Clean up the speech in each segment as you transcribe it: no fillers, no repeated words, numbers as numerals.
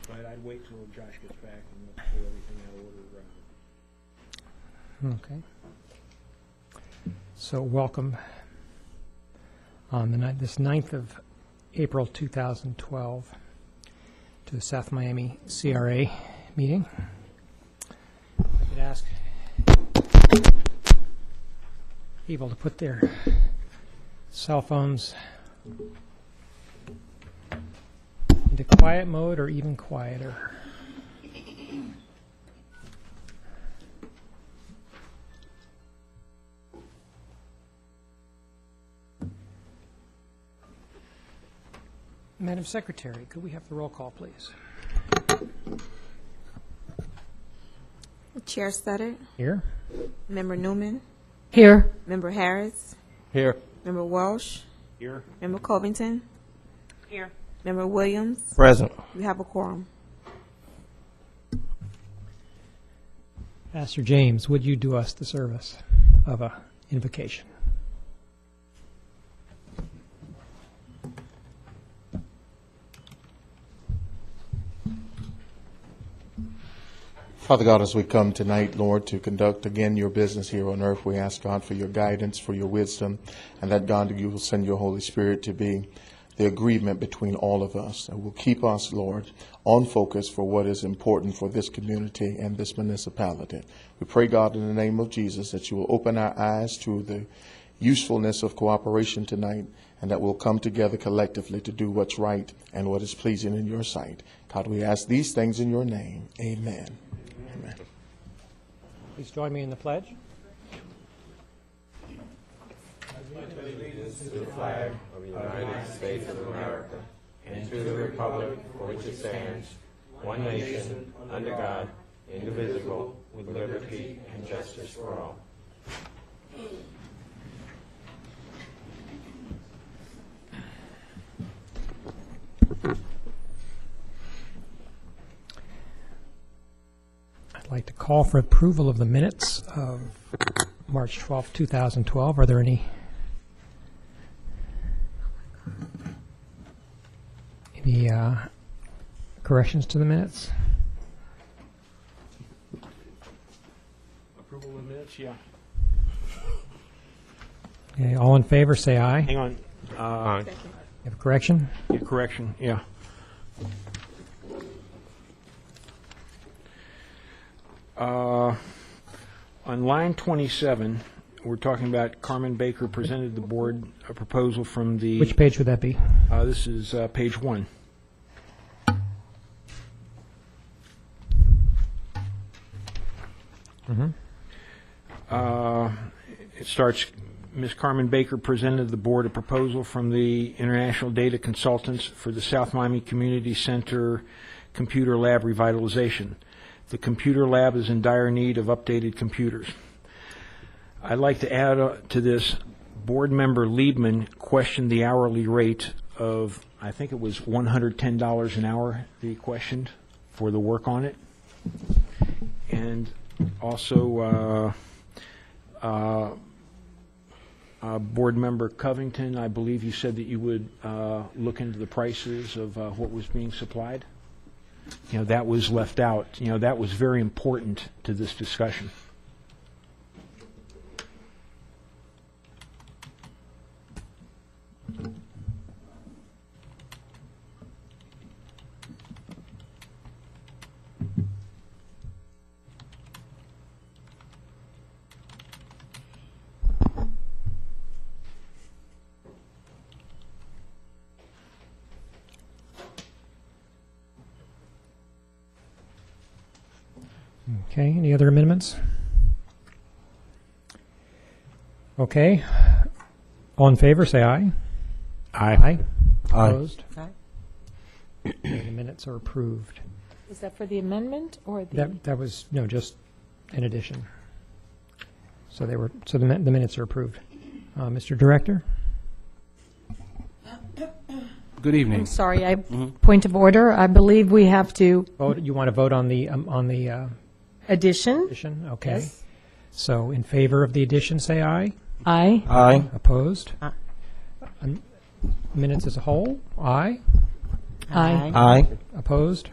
But I'd wait till Josh gets back and look through everything out of order. Okay. So welcome on this 9th of April 2012 to the South Miami CRA meeting. I could ask people to put their cell phones into quiet mode or even quieter. Madam Secretary, could we have the roll call, please? Chair Studdard. Here. Member Newman. Here. Member Harris. Here. Member Walsh. Here. Member Covington. Here. Member Williams. Present. We have a quorum. Pastor James, would you do us the service of an invocation? Father God, as we come tonight, Lord, to conduct again your business here on earth, we ask God for your guidance, for your wisdom, and that God, you will send your Holy Spirit to be the agreement between all of us that will keep us, Lord, on focus for what is important for this community and this municipality. We pray, God, in the name of Jesus, that you will open our eyes to the usefulness of cooperation tonight, and that we'll come together collectively to do what's right and what is pleasing in your sight. God, we ask these things in your name. Amen. Amen. Please join me in the pledge. Allegiance to the flag of the United States of America and to the republic for which it stands, one nation, under God, indivisible, with liberty and justice for all. I'd like to call for approval of the minutes of March 12, 2012. Are there any corrections to the minutes? Approval of minutes, yeah. Okay, all in favor, say aye. Hang on. You have a correction? Yeah, correction, yeah. On line 27, we're talking about Carmen Baker presented the board a proposal from the... Which page would that be? This is page 1. It starts, Ms. Carmen Baker presented the board a proposal from the International Data Consultants for the South Miami Community Center Computer Lab Revitalization. The computer lab is in dire need of updated computers. I'd like to add to this, board member Liebman questioned the hourly rate of, I think it was $110 an hour that he questioned for the work on it. And also, board member Covington, I believe you said that you would look into the prices of what was being supplied. You know, that was left out. You know, that was very important to this discussion. Okay, any other amendments? Okay. All in favor, say aye. Aye. Opposed? Aye. Okay, the minutes are approved. Is that for the amendment or the? That was, no, just an addition. So the minutes are approved. Mr. Director? Good evening. I'm sorry, point of order. I believe we have to You want to vote on the addition. addition? Okay. Yes. So in favor of the addition, say aye. Aye. Aye. Opposed? Minutes as a whole? Aye. Aye. Aye. Opposed?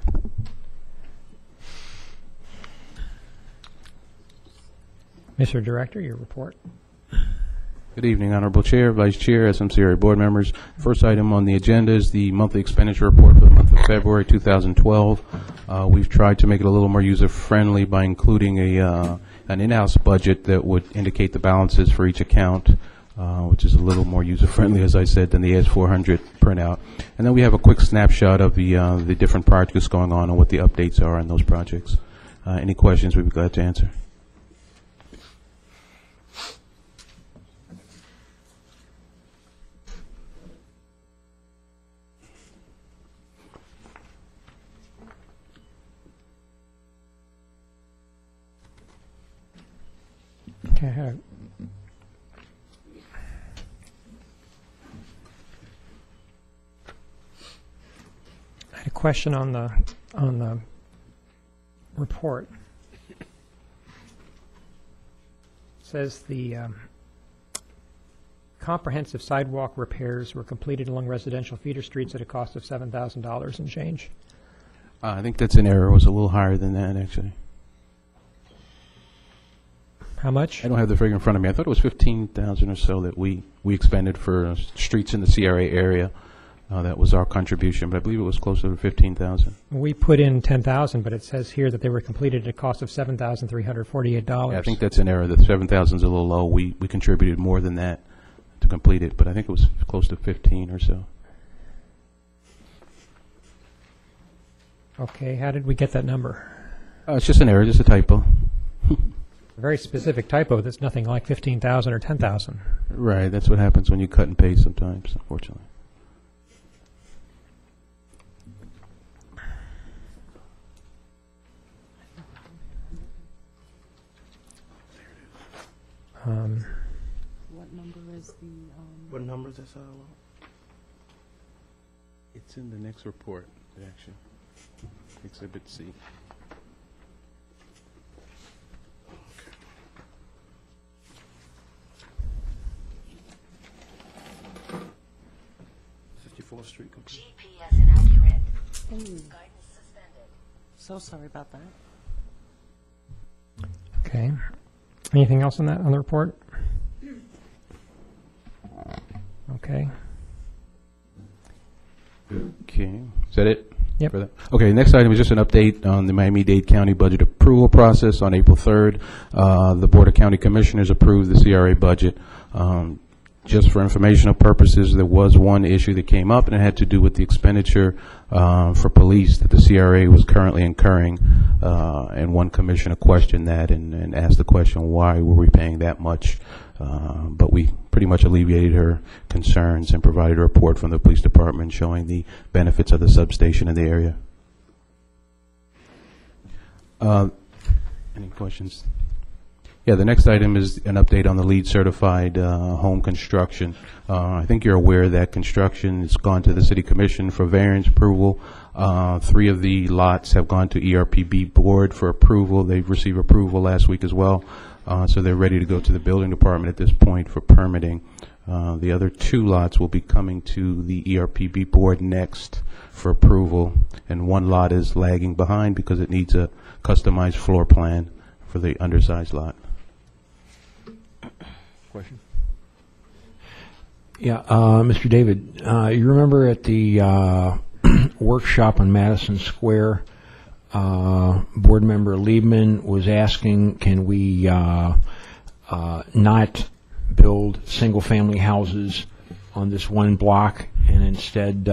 Mr. Director, your report. Good evening, Honorable Chair, Vice Chair, SMCRA board members. First item on the agenda is the monthly expenditure report for the month of February 2012. We've tried to make it a little more user-friendly by including an in-house budget that would indicate the balances for each account, which is a little more user-friendly, as I said, than the AS400 printout. And then we have a quick snapshot of the different projects going on and what the updates are on those projects. Any questions, we'd be glad to answer. Okay, I had a question on the report. It says the comprehensive sidewalk repairs were completed along residential feeder streets at a cost of $7,000 and change. I think that's an error. It was a little higher than that, actually. How much? I don't have the figure in front of me. I thought it was 15,000 or so that we expended for streets in the CRA area. That was our contribution, but I believe it was closer to 15,000. We put in 10,000, but it says here that they were completed at a cost of $7,348. Yeah, I think that's an error. The 7,000 is a little low. We contributed more than that to complete it, but I think it was close to 15 or so. Okay, how did we get that number? It's just an error, just a typo. A very specific typo that's nothing like 15,000 or 10,000. Right, that's what happens when you cut and paste sometimes, unfortunately. What number is the? What number is this? It's in the next report, actually. Exhibit C. Street complete. GPS inaccurate. Guidance suspended. So sorry about that. Okay. Anything else on that, on the report? Okay. Okay, is that it? Yep. For that? Okay, next item is just an update on the Miami-Dade County budget approval process. On April 3rd, the Board of County Commissioners approved the CRA budget. Just for informational purposes, there was one issue that came up, and it had to do with the expenditure for police that the CRA was currently incurring, and one commissioner questioned that and asked the question, why were we paying that much? But we pretty much alleviated her concerns and provided a report from the police department showing the benefits of the substation in the area. Any questions? Yeah, the next item is an update on the LEED certified home construction. I think you're aware that construction has gone to the City Commission for variance approval. 3 of the lots have gone to ERPB board for approval. They've received approval last week as well. So they're ready to go to the building department at this point for permitting. The other 2 lots will be coming to the ERPB board next for approval. And 1 lot is lagging behind because it needs a customized floor plan for the undersized lot. Question? Yeah, Mr. David, you remember at the workshop on Madison Square, Board Member Liebman was asking, can we not build single-family houses on this one block and instead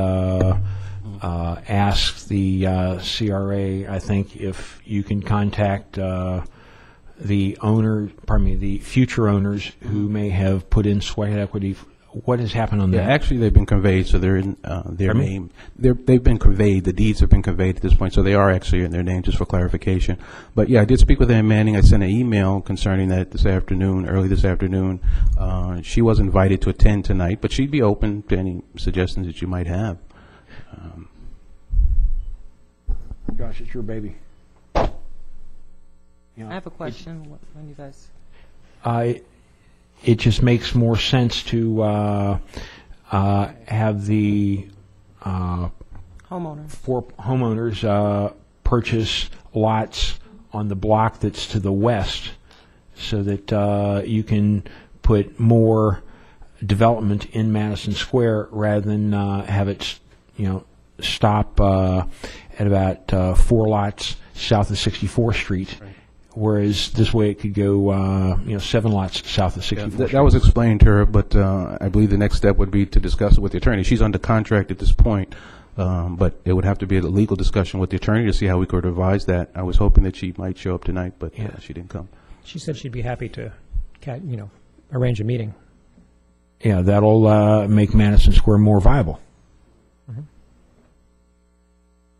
ask the CRA, I think, if you can contact the future owners who may have put in sweat equity. What has happened on that? Yeah, actually, they've been conveyed, so they're in their name. They've been conveyed. The deeds have been conveyed at this point, so they are actually in their name, just for clarification. But yeah, I did speak with Ann Manning. I sent an email concerning that early this afternoon. She was invited to attend tonight, but she'd be open to any suggestions that you might have. Josh, it's your baby. I have a question when you guys. It just makes more sense to have the Homeowners. purchase lots on the block that's to the west, so that you can put more development in Madison Square rather than have it, stop at about 4 lots south of 64th Street. Right. Whereas this way it could go, 7 lots south of 64th Street. That was explained to her, but I believe the next step would be to discuss it with the attorney. She's under contract at this point, but it would have to be a legal discussion with the attorney to see how we could revise that. I was hoping that she might show up tonight, but she didn't come. She said she'd be happy to, arrange a meeting. Yeah, that'll make Madison Square more viable.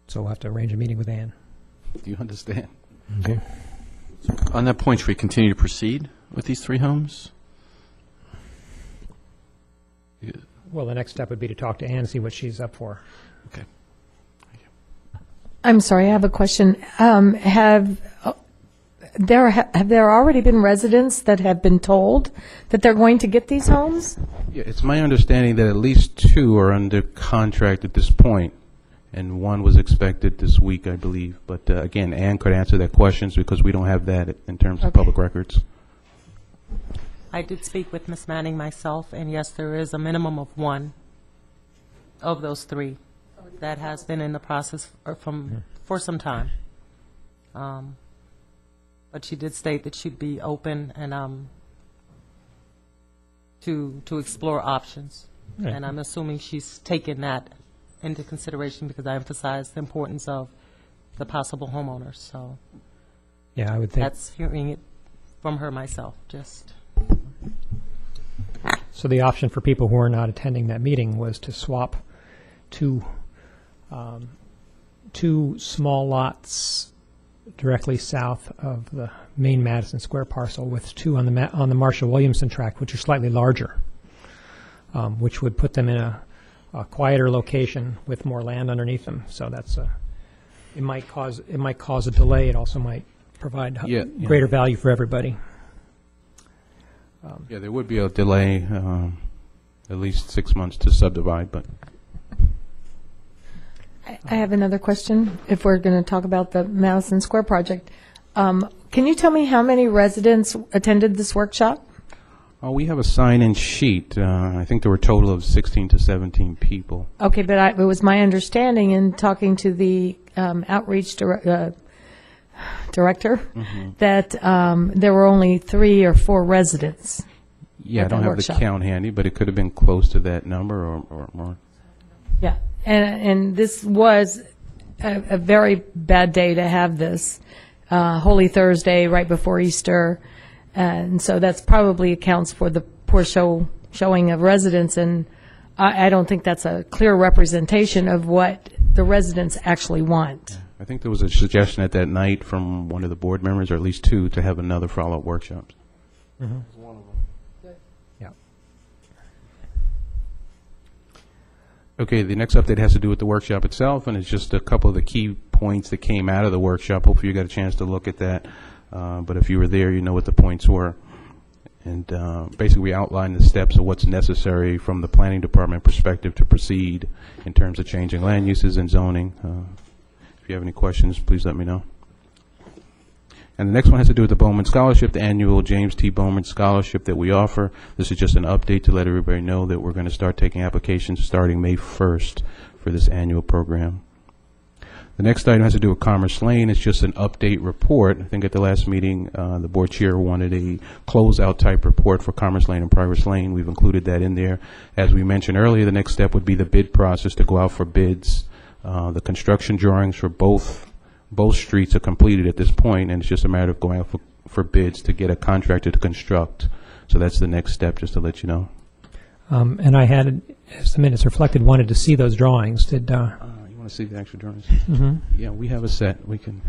So we'll have to arrange a meeting with Ann. Do you understand? Okay. On that point, should we continue to proceed with these 3 homes? Well, the next step would be to talk to Ann and see what she's up for. Okay. I'm sorry, I have a question. Have there already been residents that have been told that they're going to get these homes? Yeah, it's my understanding that at least 2 are under contract at this point, and 1 was expected this week, I believe. But again, Ann could answer that questions because we don't have that in terms of public records. I did speak with Ms. Manning myself, and yes, there is a minimum of 1 of those 3 that has been in the process for some time. But she did state that she'd be open and to explore options. Right. And I'm assuming she's taken that into consideration because I emphasized the importance of the possible homeowners. So Yeah, I would think. that's hearing it from her myself, just. So the option for people who are not attending that meeting was to swap 2 small lots directly south of the main Madison Square parcel with 2 on the Marshall Williamson tract, which are slightly larger, which would put them in a quieter location with more land underneath them. So that's it might cause a delay. It also might provide greater value for everybody. Yeah, there would be a delay, at least 6 months to subdivide, but I have another question, if we're going to talk about the Madison Square project. Can you tell me how many residents attended this workshop? we have a sign-in sheet. I think there were a total of 16 to 17 people. Okay, but it was my understanding in talking to the outreach director that there were only 3 or 4 residents. Yeah, I at don't that have workshop. the count handy, but it could have been close to that number or more. Yeah, and this was a very bad day to have this, Holy Thursday, right before Easter, and so that's probably accounts for the poor showing of residents, and I don't think that's a clear representation of what the residents actually want. I think there was a suggestion at that night from one of the board members, or at least 2, to have another follow-up workshop. Yeah. Okay, the next update has to do with the workshop itself, and it's just a couple of the key points that came out of the workshop. Hopefully you got a chance to look at that, but if you were there, you know what the points were. And basically we outlined the steps of what's necessary from the planning department perspective to proceed in terms of changing land uses and zoning. If you have any questions, please let me know. And the next one has to do with the Bowman Scholarship, the annual James T. Bowman Scholarship that we offer. This is just an update to let everybody know that we're going to start taking applications starting May 1st for this annual program. The next item has to do with Commerce Lane. It's just an update report. I think at the last meeting, the board chair wanted a closeout type report for Commerce Lane and Progress Lane. We've included that in there. As we mentioned earlier, the next step would be the bid process to go out for bids. The construction drawings for both streets are completed at this point, and it's just a matter of going out for bids to get a contractor to construct. So that's the next step, just to let you know. And I had, as the minutes reflected, wanted to see those drawings. Did You want to see the actual drawings? Yeah, we have a set. We can.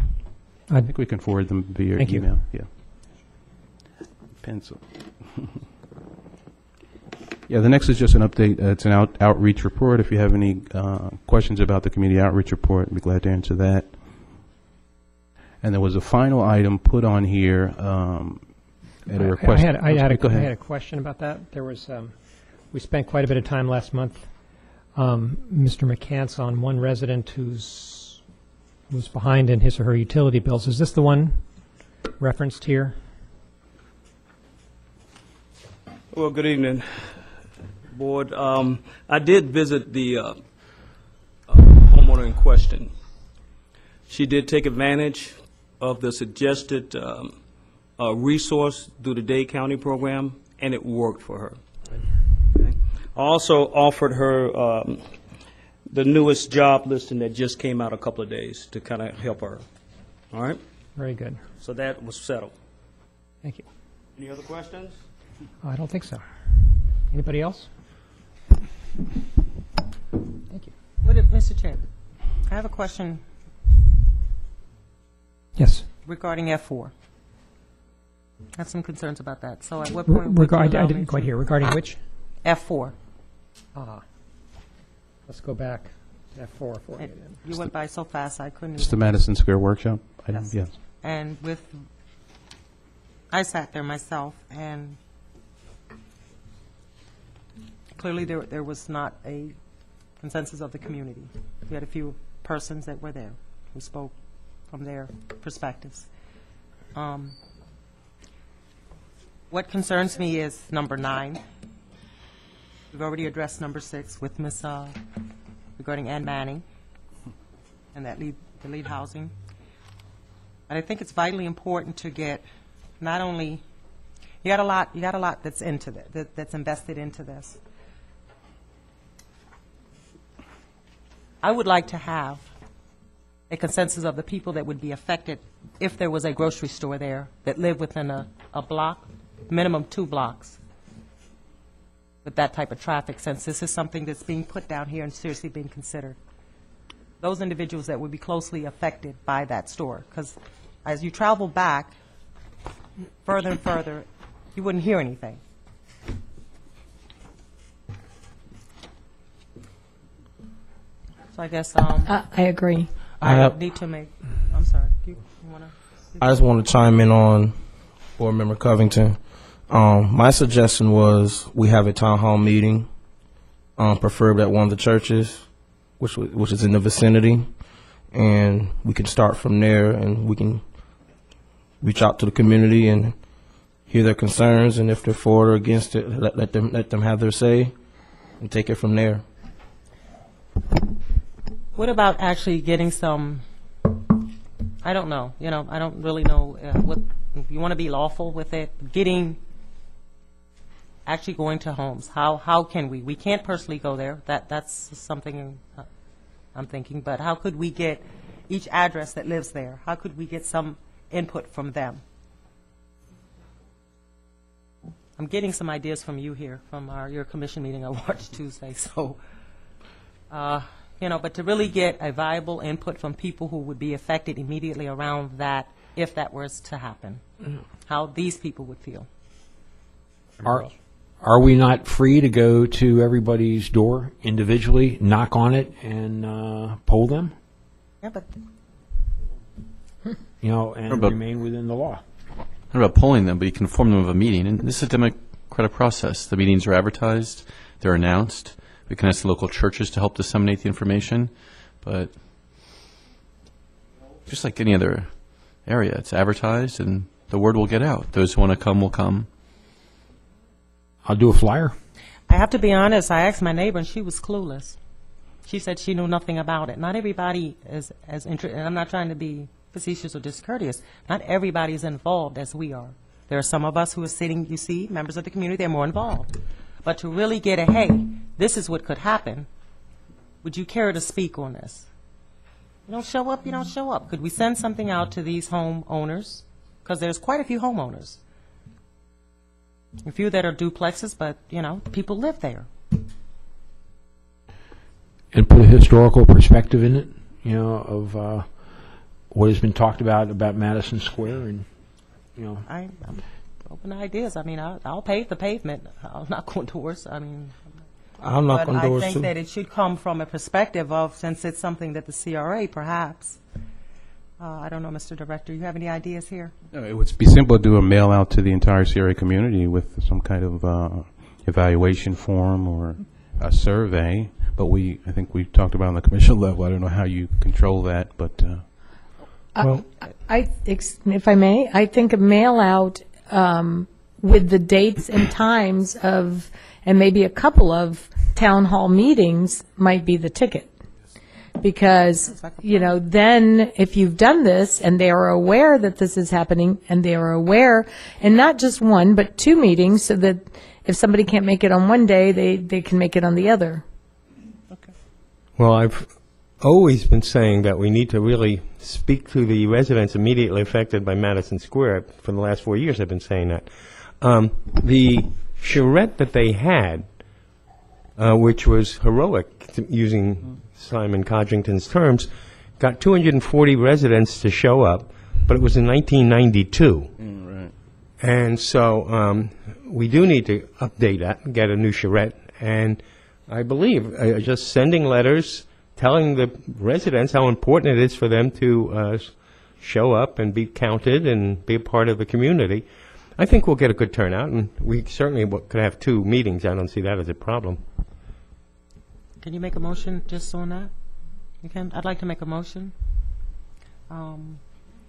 I think we can forward them via Thank you. email. Yeah. Pencil. Yeah, the next is just an update. It's an outreach report. If you have any questions about the community outreach report, I'd be glad to answer that. And there was a final item put on here at a request. I had Go ahead. a question about that. There was we spent quite a bit of time last month, Mr. McCants, on one resident who's behind in his or her utility bills. Is this the one referenced here? Well, good evening, Board. I did visit the homeowner in question. She did take advantage of the suggested resource through the Dade County program, and it worked for her. Okay. I also offered her the newest job listing that just came out a couple of days to kind of help her. All right? Very good. So that was settled. Thank you. Any other questions? I don't think so. Anybody else? Thank you. Mr. Chair, I have a question Yes. regarding F4. I have some concerns about that. So at what point would you I allow me didn't quite to- hear. Regarding which? F4. Let's go back to F4 for you. You went by so fast I couldn't. It's the Madison Square Workshop? Yes. Yes. And I sat there myself, and clearly there was not a consensus of the community. We had a few persons that were there who spoke from their perspectives. What concerns me is number 9. We've already addressed number 6 with Ms. regarding Ann Manning and the lead housing. And I think it's vitally important to get not only you got a lot that's into that's invested into this. I would like to have a consensus of the people that would be affected if there was a grocery store there that lived within a block, minimum 2 blocks, with that type of traffic, since this is something that's being put down here and seriously being considered. Those individuals that would be closely affected by that store, because as you travel back further and further, you wouldn't hear anything. So I guess I agree. I need to make. I'm sorry. Do you want to? I just want to chime in on Board Member Covington. My suggestion was we have a town hall meeting, preferably at one of the churches, which is in the vicinity, and we can start from there, and we can reach out to the community and hear their concerns, and if they're for or against it, let them have their say, and take it from there. What about actually getting some? I don't know. I don't really know what you want to be lawful with it. Actually going to homes. How can we? We can't personally go there. That's something I'm thinking. But how could we get each address that lives there? How could we get some input from them? I'm getting some ideas from you here, from your commission meeting I watched Tuesday. So, but to really get a viable input from people who would be affected immediately around that, if that was to happen, how these people would feel. Are we not free to go to everybody's door individually, knock on it, and poll them? Yeah, but and But- remain within the law. Not about polling them, but you can inform them of a meeting. And this is a democratic process. The meetings are advertised, they're announced. We can ask the local churches to help disseminate the information. But just like any other area, it's advertised and the word will get out. Those who want to come will come. I'll do a flyer. I have to be honest, I asked my neighbor, and she was clueless. She said she knew nothing about it. Not everybody is as interested, and I'm not trying to be facetious or discourteous. Not everybody is involved as we are. There are some of us who are sitting, you see, members of the community, they're more involved. But to really get a, hey, this is what could happen, would you care to speak on this? You don't show up, you don't show up. Could we send something out to these homeowners? Because there's quite a few homeowners. A few that are duplexes, but, people live there. And put a historical perspective in it, of what has been talked about Madison Square, and I'm open to ideas. I mean, I'll pave the pavement. I'll knock on doors. I mean, I'll knock on doors I think too. that it should come from a perspective of, since it's something that the CRA perhaps, I don't know, Mr. Director, you have any ideas here? No, it would be simple to do a mail out to the entire CRA community with some kind of evaluation form or a survey. But I think we talked about on the commission level. I don't know how you control that, but Well, if I may, I think a mail out with the dates and times of, and maybe a couple of town hall meetings might be the ticket. Because, then if you've done this and they are aware that this is happening and they are aware, and not just one, but 2 meetings, so that if somebody can't make it on one day, they can make it on the other. Well, I've always been saying that we need to really speak to the residents immediately affected by Madison Square. For the last 4 years, I've been saying that. The charrette that they had, which was heroic, using Simon Codrington's terms, got 240 residents to show up, but it was in 1992. Right. And so we do need to update that and get a new charrette. And I believe just sending letters telling the residents how important it is for them to show up and be counted and be a part of the community, I think we'll get a good turnout. And we certainly could have 2 meetings. I don't see that as a problem. Can you make a motion just on that? You can. I'd like to make a motion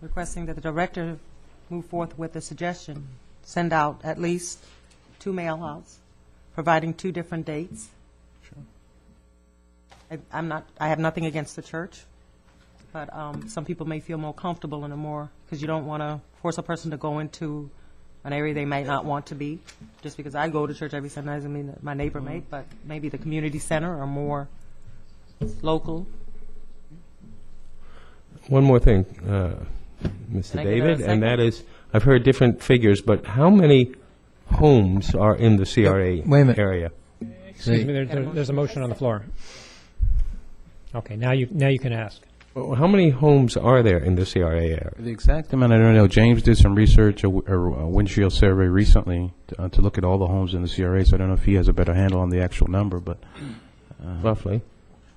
requesting that the director move forth with a suggestion, send out at least 2 mail outs, providing 2 different dates. Sure. I have nothing against the church, but some people may feel more comfortable in a more, because you don't want to force a person to go into an area they might not want to be. Just because I go to church every Sunday doesn't mean that my neighbor may, but maybe the community center or more local. One more thing, Mr. David, and that is, I've heard different figures, but how many homes are in the CRA Wait a minute. area? Excuse me, there's a motion on the floor. Okay, now you can ask. Well, how many homes are there in the CRA area? The exact amount, I don't know. James did some research, a windshield survey recently to look at all the homes in the CRA, so I don't know if he has a better handle on the actual number, but... Roughly?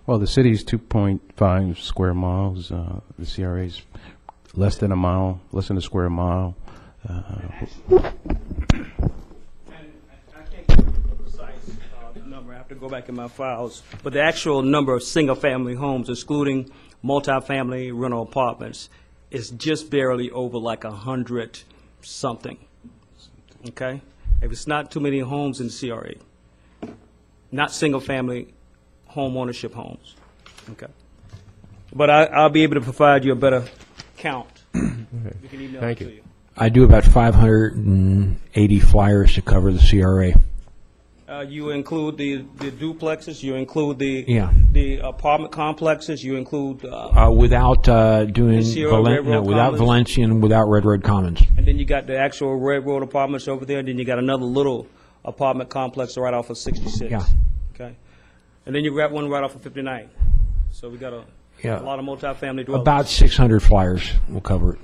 Well, the city's 2.5 square miles. The CRA's less than a square mile. And I can't give a precise number. I have to go back in my files. But the actual number of single-family homes, excluding multifamily rental apartments, is just barely over like 100 something. Okay? If it's not too many homes in the CRA, not single-family home ownership homes. Okay. But I'll be able to provide you a better count. Okay. We can email Thank it you. to you. I do about 580 flyers to cover the CRA. You include the duplexes, you include Yeah. the apartment complexes, you include, Without doing Sierra Railroad without Commons. Valencia and without Red Road Commons. and then you got the actual railroad apartments over there, and then you got another little apartment complex right off of 66. Yeah. Okay. And then you got one right off of 59. So we got a lot of multifamily dwellings. About 600 flyers will cover it.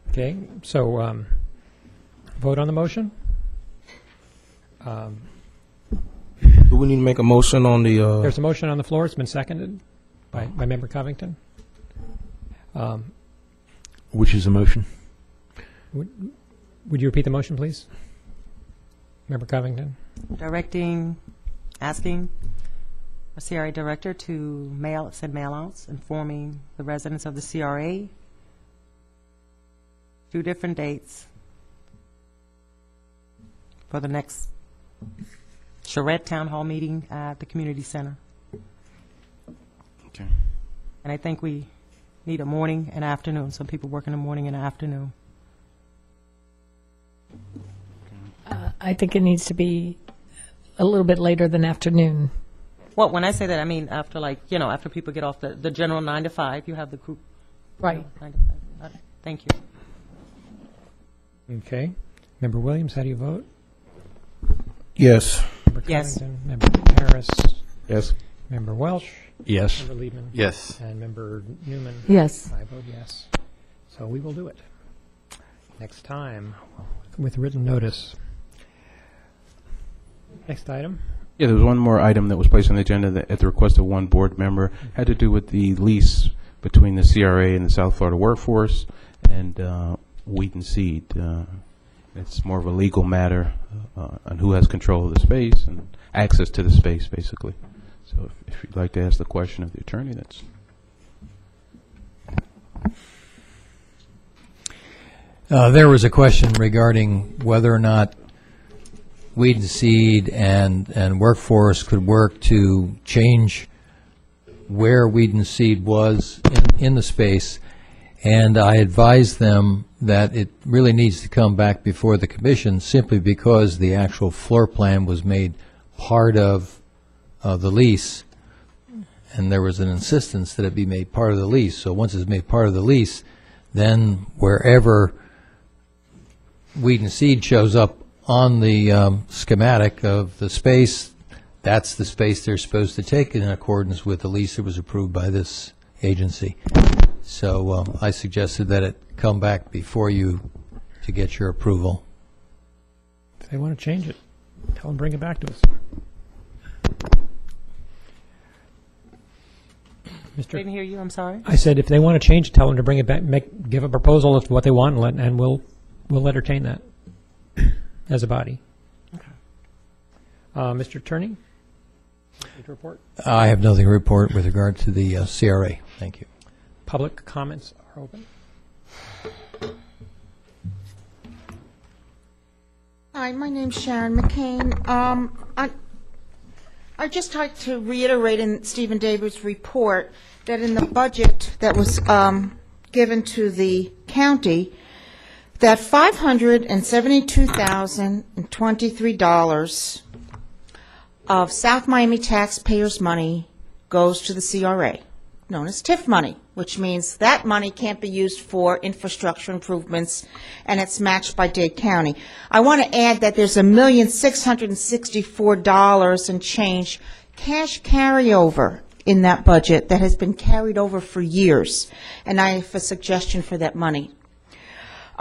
Okay, so vote on the motion? Do we need to make a motion on the, There's a motion on the floor. It's been seconded by Member Covington. Which is the motion? Would you repeat the motion, please? Member Covington? Asking a CRA director to send mail-outs informing the residents of the CRA 2 different dates for the next Charette Town Hall meeting at the community center. Okay. And I think we need a morning and afternoon. Some people work in the morning and afternoon. I think it needs to be a little bit later than afternoon. Well, when I say that, I mean after after people get off the general 9 to 5, you have the group. Right. 9 to 5. Thank you. Okay. Member Williams, how do you vote? yes. Member Yes. Covington? Member Harris? Yes. Member Welsh? Yes. Member Liebman? Yes. And Member Newman? Yes. I vote yes. So we will do it. Next time, with written notice. Next item. Yeah, there was one more item that was placed on the agenda that, at the request of one board member, had to do with the lease between the CRA and the South Florida Workforce and Wheat and Seed. It's more of a legal matter on who has control of the space and access to the space, basically. So if you'd like to ask the question of the attorney, that's... There was a question regarding whether or not Weed and Seed and Workforce could work to change where Weed and Seed was in the space, and I advised them that it really needs to come back before the commission simply because the actual floor plan was made part of the lease, and there was an insistence that it be made part of the lease. So once it's made part of the lease, then wherever Weed and Seed shows up on the schematic of the space, that's the space they're supposed to take in accordance with the lease that was approved by this agency. So I suggested that it come back before you to get your approval. If they want to change it, tell them bring it back to us. Didn't hear you, I'm sorry. I said if they want to change it, tell them to bring it back, give a proposal of what they want, and we'll entertain that as a body. Okay. Mr. Turney? Report. I have nothing to report with regard to the CRA. Thank you. Public comments are open. Hi, my name's Sharon McCain. I'd just like to reiterate in Stephen Davis' report that in the budget that was given to the county, that $572,023 of South Miami taxpayers' money goes to the CRA, known as TIF money, which means that money can't be used for infrastructure improvements, and it's matched by Dade County. I want to add that there's $1,664 and change cash carryover in that budget that has been carried over for years, and I have a suggestion for that money.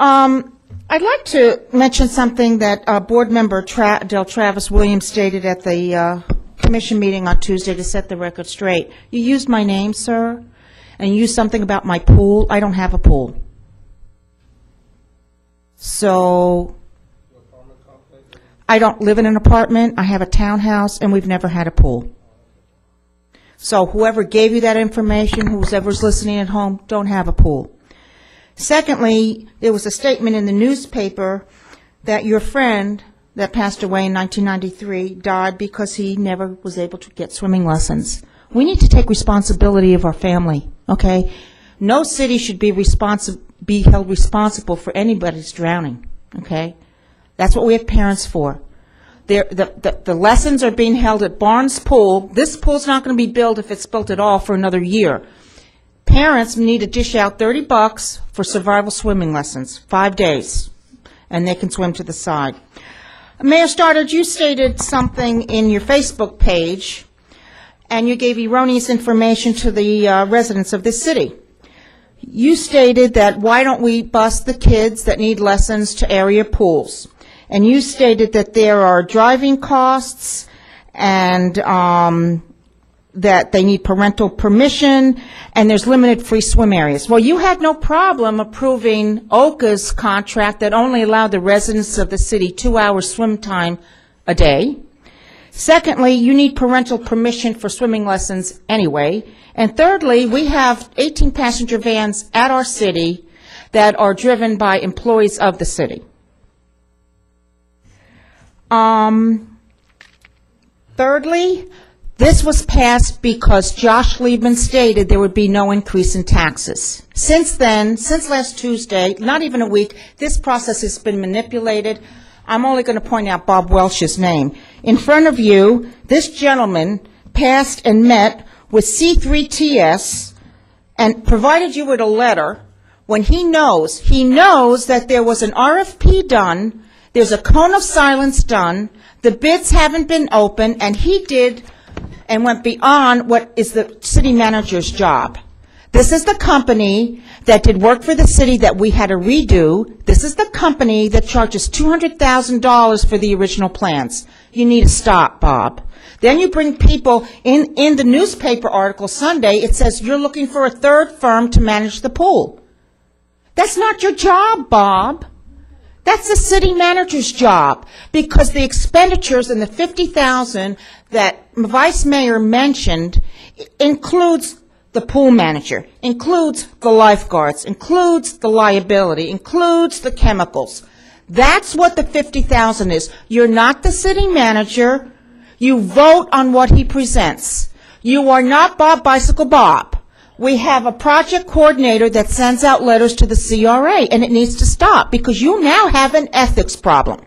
I'd like to mention something that Board Member Del Travis Williams stated at the commission meeting on Tuesday to set the record straight. You used my name, sir, and you used something about my pool. I don't have a pool. So I don't live in an apartment. I have a townhouse, and we've never had a pool. So whoever gave you that information, whoever's listening at home, don't have a pool. Secondly, there was a statement in the newspaper that your friend that passed away in 1993 died because he never was able to get swimming lessons. We need to take responsibility of our family, okay? No city should be held responsible for anybody's drowning, okay? That's what we have parents for. The lessons are being held at Barnes Pool. This pool's not going to be built, if it's built at all, for another year. Parents need to dish out $30 for survival swimming lessons, 5 days, and they can swim to the side. Mayor Stoddard, you stated something in your Facebook page, and you gave erroneous information to the residents of this city. You stated that why don't we bus the kids that need lessons to area pools? And you stated that there are driving costs and that they need parental permission, and there's limited free swim areas. Well, you had no problem approving OCA's contract that only allowed the residents of the city 2 hours swim time a day. Secondly, you need parental permission for swimming lessons anyway. And thirdly, we have 18 passenger vans at our city that are driven by employees of the city. Thirdly, this was passed because Josh Liebman stated there would be no increase in taxes. Since then, since last Tuesday, not even a week, this process has been manipulated. I'm only going to point out Bob Welch's name. In front of you, this gentleman passed and met with C3TS and provided you with a letter when he knows that there was an RFP done, there's a cone of silence done, the bids haven't been open, and he did and went beyond what is the city manager's job. This is the company that did work for the city that we had to redo. This is the company that charges $200,000 for the original plans. You need to stop, Bob. Then you bring people in the newspaper article Sunday, it says you're looking for a third firm to manage the pool. That's not your job, Bob. That's the city manager's job, because the expenditures and the $50,000 that Vice Mayor mentioned includes the pool manager, includes the lifeguards, includes the liability, includes the chemicals. That's what the $50,000 is. You're not the city manager. You vote on what he presents. You are not Bob Bicycle Bob. We have a project coordinator that sends out letters to the CRA, and it needs to stop because you now have an ethics problem.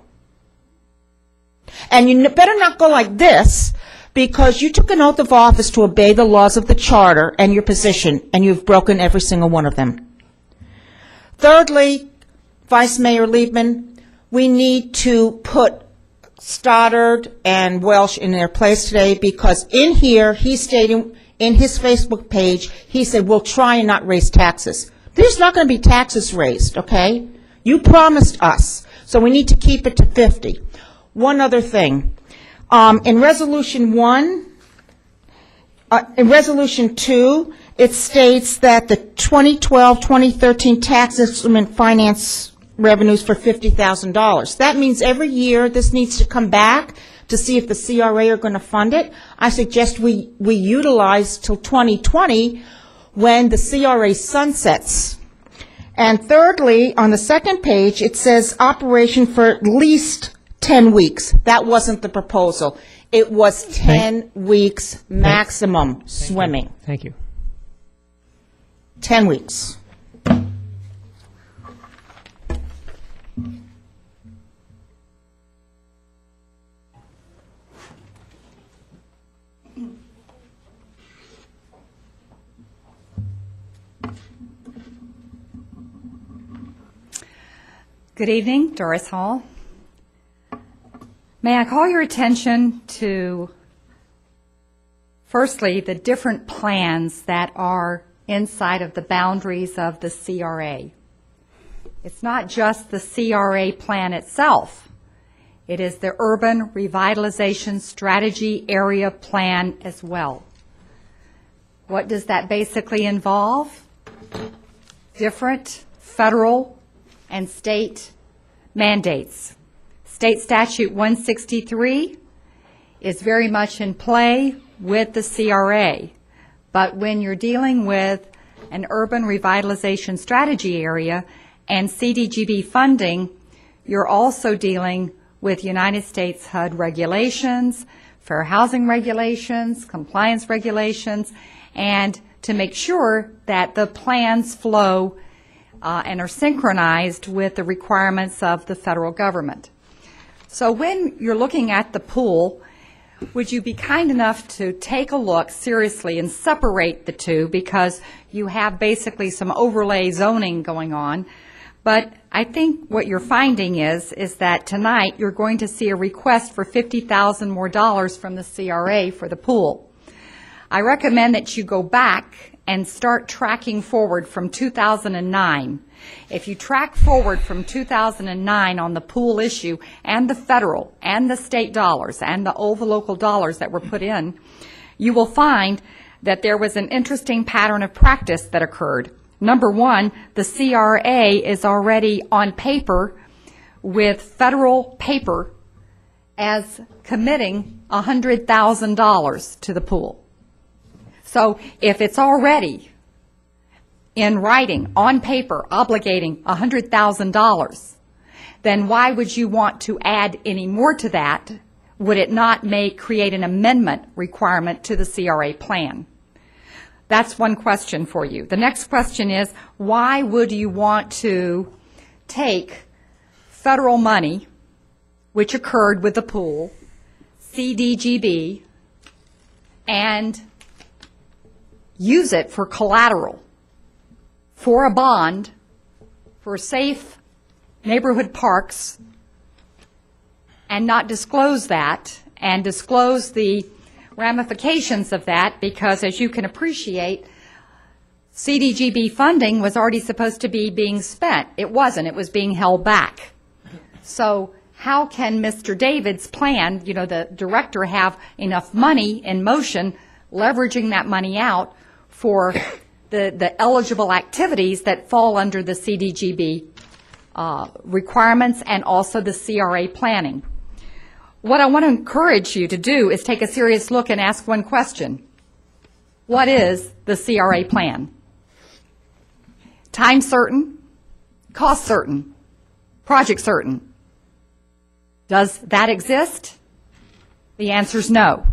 And you better not go like this, because you took an oath of office to obey the laws of the charter and your position, and you've broken every single one of them. Thirdly, Vice Mayor Liebman, we need to put Stoddard and Welsh in their place today, because in here, he's stating in his Facebook page, he said, we'll try and not raise taxes. There's not going to be taxes raised, okay? You promised us, so we need to keep it to 50. One other thing. In Resolution 2, it states that the 2012-2013 tax instrument finance revenues for $50,000. That means every year this needs to come back to see if the CRA are going to fund it. I suggest we utilize till 2020 when the CRA sunsets. And thirdly, on the second page, it says operation for at least 10 weeks. That wasn't the proposal. It was 10 weeks maximum swimming. Thank you. 10 weeks. Good evening, Doris Hall. May I call your attention to, firstly, the different plans that are inside of the boundaries of the CRA. It's not just the CRA plan itself. It is the Urban Revitalization Strategy Area Plan as well. What does that basically involve? Different federal and state mandates. State Statute 163 is very much in play with the CRA, but when you're dealing with an urban revitalization strategy area and CDGB funding, you're also dealing with United States HUD regulations, fair housing regulations, compliance regulations, and to make sure that the plans flow and are synchronized with the requirements of the federal government. So when you're looking at the pool, would you be kind enough to take a look seriously and separate the two, because you have basically some overlay zoning going on. But I think what you're finding is that tonight you're going to see a request for $50,000 more from the CRA for the pool. I recommend that you go back and start tracking forward from 2009. If you track forward from 2009 on the pool issue and the federal and the state dollars and all the local dollars that were put in, you will find that there was an interesting pattern of practice that occurred. Number one, the CRA is already on paper with federal paper as committing $100,000 to the pool. So if it's already in writing, on paper, obligating $100,000, then why would you want to add any more to that? Would it not create an amendment requirement to the CRA plan? That's one question for you. The next question is, why would you want to take federal money, which occurred with the pool, CDGB, and use it for collateral, for a bond, for safe neighborhood parks, and not disclose that, and disclose the ramifications of that, because as you can appreciate, CDGB funding was already supposed to be being spent. It wasn't. It was being held back. So how can Mr. David's plan, the director, have enough money in motion, leveraging that money out for the eligible activities that fall under the CDGB requirements and also the CRA planning? What I want to encourage you to do is take a serious look and ask one question. What is the CRA plan? Time certain, cost certain, project certain. Does that exist? The answer is no.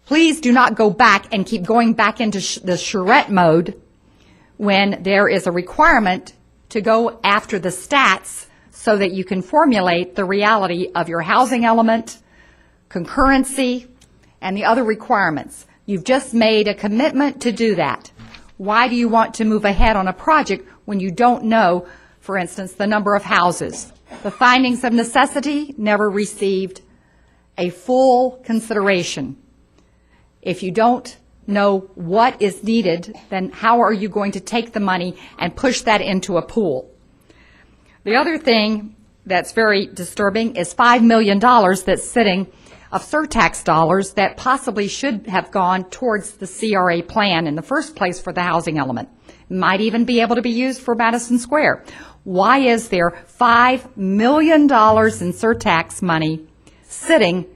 Please do not go back and keep going back into the charrette mode when there is a requirement to go after the stats so that you can formulate the reality of your housing element, concurrency, and the other requirements. You've just made a commitment to do that. Why do you want to move ahead on a project when you don't know, for instance, the number of houses? The findings of necessity never received a full consideration. If you don't know what is needed, then how are you going to take the money and push that into a pool? The other thing that's very disturbing is $5 million that's sitting of surtax dollars that possibly should have gone towards the CRA plan in the first place for the housing element. Might even be able to be used for Madison Square. Why is there $5 million in surtax money sitting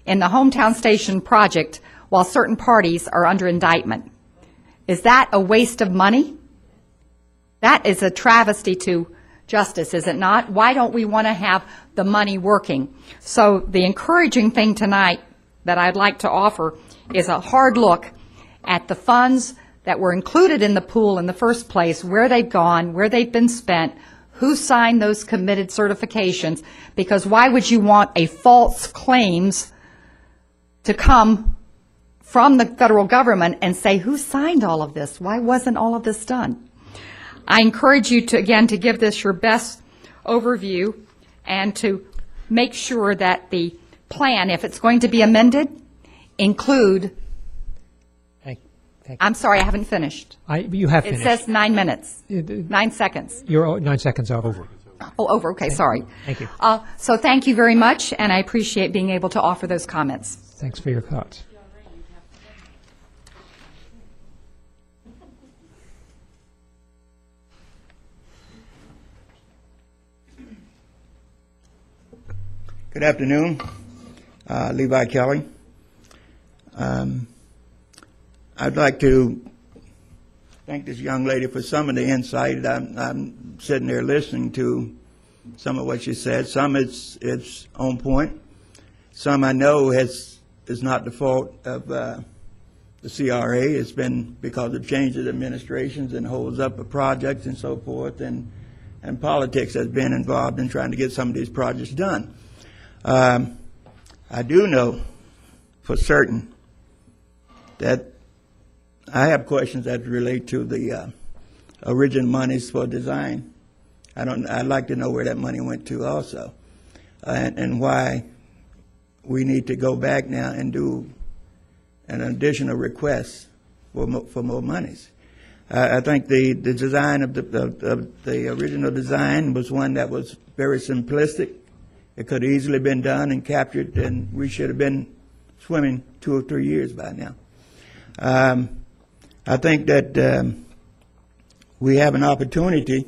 in the hometown station project while certain parties are under indictment? Is that a waste of money? That is a travesty to justice, is it not? Why don't we want to have the money working? So the encouraging thing tonight that I'd like to offer is a hard look at the funds that were included in the pool in the first place, where they've gone, where they've been spent, who signed those committed certifications, because why would you want a false claims to come from the federal government and say, who signed all of this? Why wasn't all of this done? I encourage you to, again, to give this your best overview and to make sure that the plan, if it's going to be amended, include. I'm sorry, I haven't finished. You have finished. It says 9 minutes, 9 seconds. You're 9 seconds over. Oh, over, okay, sorry. Thank you. So thank you very much, and I appreciate being able to offer those comments. Thanks for your thoughts. Good afternoon, Levi Kelly. I'd like to thank this young lady for some of the insight. I'm sitting there listening to some of what she said. Some it's on point. Some I know is not the fault of the CRA. It's been because of changes of administrations and holds up of projects and so forth, and politics has been involved in trying to get some of these projects done. I do know for certain that I have questions that relate to the original monies for design. I'd like to know where that money went to also, and why we need to go back now and do an additional request for more monies. I think the design of the original design was one that was very simplistic. It could have easily been done and captured, and we should have been swimming 2 or 3 years by now. I think that we have an opportunity,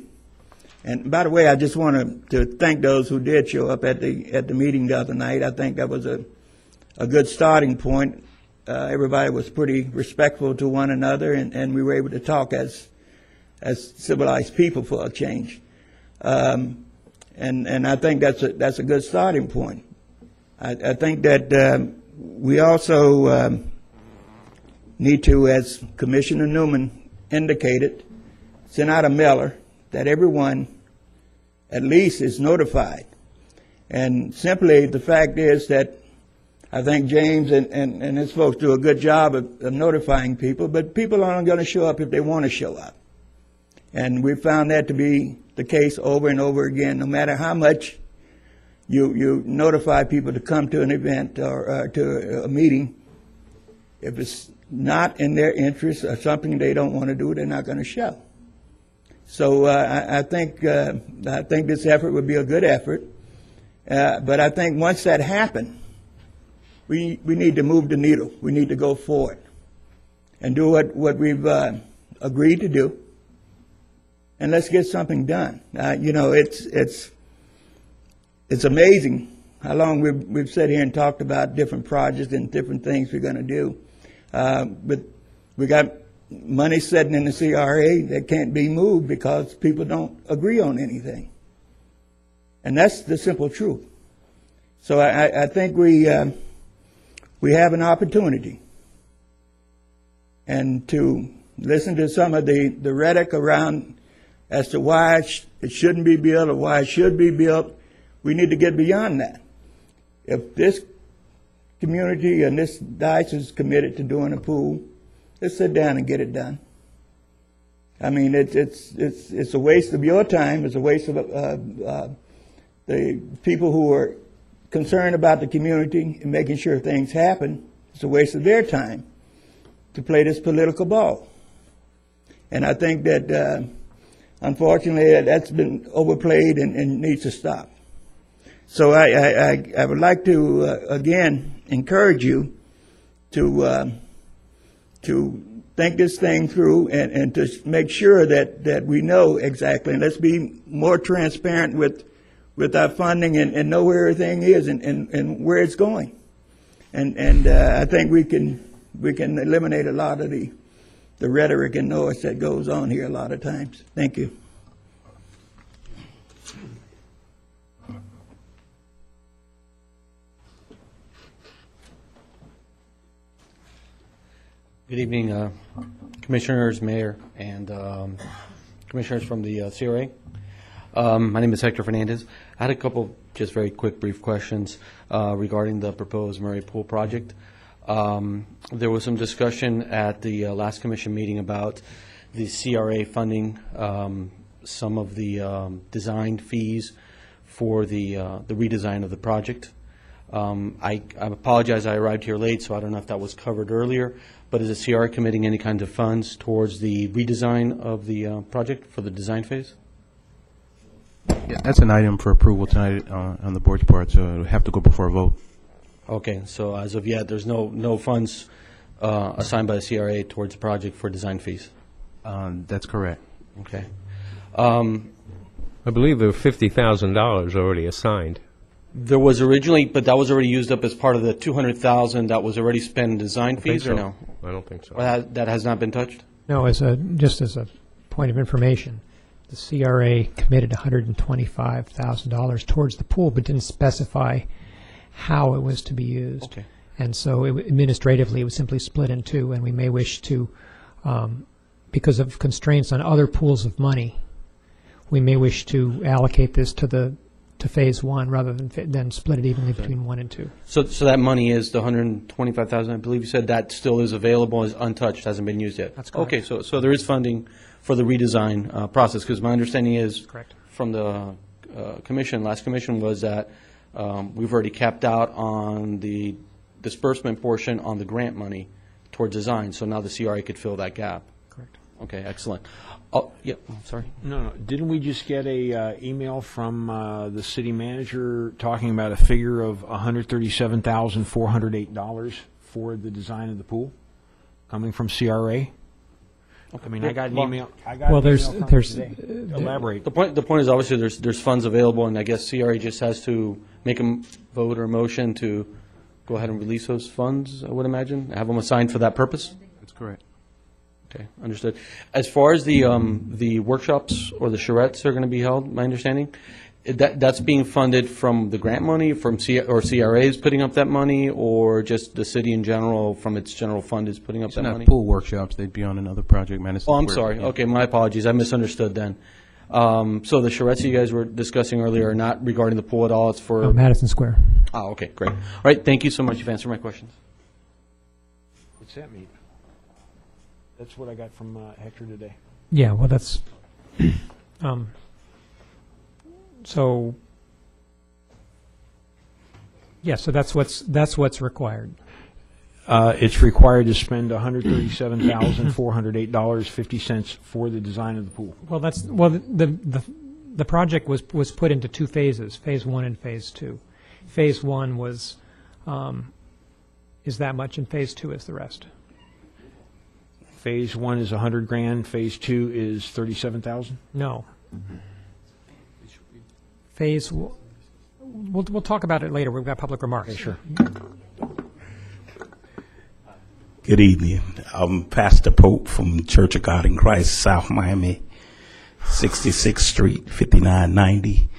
and by the way, I just want to thank those who did show up at the meeting the other night. I think that was a good starting point. Everybody was pretty respectful to one another, and we were able to talk as civilized people for a change. And I think that's a good starting point. I think that we also need to, as Commissioner Newman indicated, send out a mailer that everyone at least is notified. And simply the fact is that I think James and his folks do a good job of notifying people, but people aren't going to show up if they want to show up. And we found that to be the case over and over again. No matter how much you notify people to come to an event or to a meeting, if it's not in their interest or something they don't want to do, they're not going to show. So I think this effort would be a good effort. But I think once that happens, we need to move the needle. We need to go forward and do what we've agreed to do. And let's get something done. It's amazing how long we've sat here and talked about different projects and different things we're going to do. But we got money sitting in the CRA that can't be moved because people don't agree on anything. And that's the simple truth. So I think we have an opportunity. And to listen to some of the rhetoric around as to why it shouldn't be built or why it should be built, we need to get beyond that. If this community and this diocese is committed to doing a pool, let's sit down and get it done. I mean, it's a waste of your time. It's a waste of the people who are concerned about the community and making sure things happen. It's a waste of their time to play this political ball. And I think that, unfortunately, that's been overplayed and needs to stop. So I would like to, again, encourage you to think this thing through and to make sure that we know exactly. And let's be more transparent with our funding and know where everything is and where it's going. And I think we can eliminate a lot of the rhetoric and noise that goes on here a lot of times. Thank you. Good evening, Commissioners, Mayor, and Commissioners from the CRA. My name is Hector Fernandez. I had a couple just very quick, brief questions regarding the proposed Murray Pool project. There was some discussion at the last Commission meeting about the CRA funding some of the design fees for the redesign of the project. I apologize, I arrived here late, so I don't know if that was covered earlier, but is the CRA committing any kind of funds towards the redesign of the project for the design phase? Yeah, that's an item for approval tonight on the board's part, so it'll have to go before a vote. Okay, so as of yet, there's no funds assigned by the CRA towards the project for design fees? That's correct. Okay. I believe there were $50,000 already assigned. There was originally, but that was already used up as part of the $200,000 that was already spent in design fees, or no? I don't think so. Or that has not been touched? No, just as a point of information, the CRA committed $125,000 towards the pool, but didn't specify how it was to be used. Okay. And so administratively, it was simply split in two, and we may wish to, because of constraints on other pools of money, we may wish to allocate this to phase one rather than split it evenly between 1 and 2. So that money is the $125,000, I believe you said, that still is available, is untouched, hasn't been used yet? That's correct. Okay, so there is funding for the redesign process, because my understanding is correct from the last commission was that we've already capped out on the disbursement portion on the grant money towards design, so now the CRA could fill that gap. Correct. Okay, excellent. Oh, yeah, sorry. No. Didn't we just get a email from the city manager talking about a figure of $137,408 for the design of the pool coming from CRA? Okay. I mean, I got an email. There's Elaborate. The point is obviously there's funds available, and I guess CRA just has to make a vote or a motion to go ahead and release those funds, I would imagine, have them assigned for that purpose? That's correct. Okay, understood. As far as the workshops or the charrettes are going to be held, my understanding, that's being funded from the grant money, or CRA is putting up that money, or just the city in general from its general fund is putting up that money? Pool workshops, they'd be on another project, Madison Oh, I'm Square. sorry. Yeah. Okay, my apologies. I misunderstood then. So the charrettes you guys were discussing earlier are not regarding the pool at all. It's for Madison Square. Oh, okay, great. All right, thank you so much. You've answered my questions. What's that mean? That's what I got from Hector today. Yeah, well, that's so. Yeah, so that's what's required. It's required to spend $137,408.50 for the design of the pool. Well, the project was put into two phases, phase 1 and phase 2. Phase 1 was is that much, and phase 2 is the rest. Phase 1 is $100,000. Phase 2 is $37,000. No. We'll talk about it later. We've got public remarks. Okay, sure. Good evening. I'm Pastor Pope from Church of God in Christ, South Miami, 66th Street, 5990.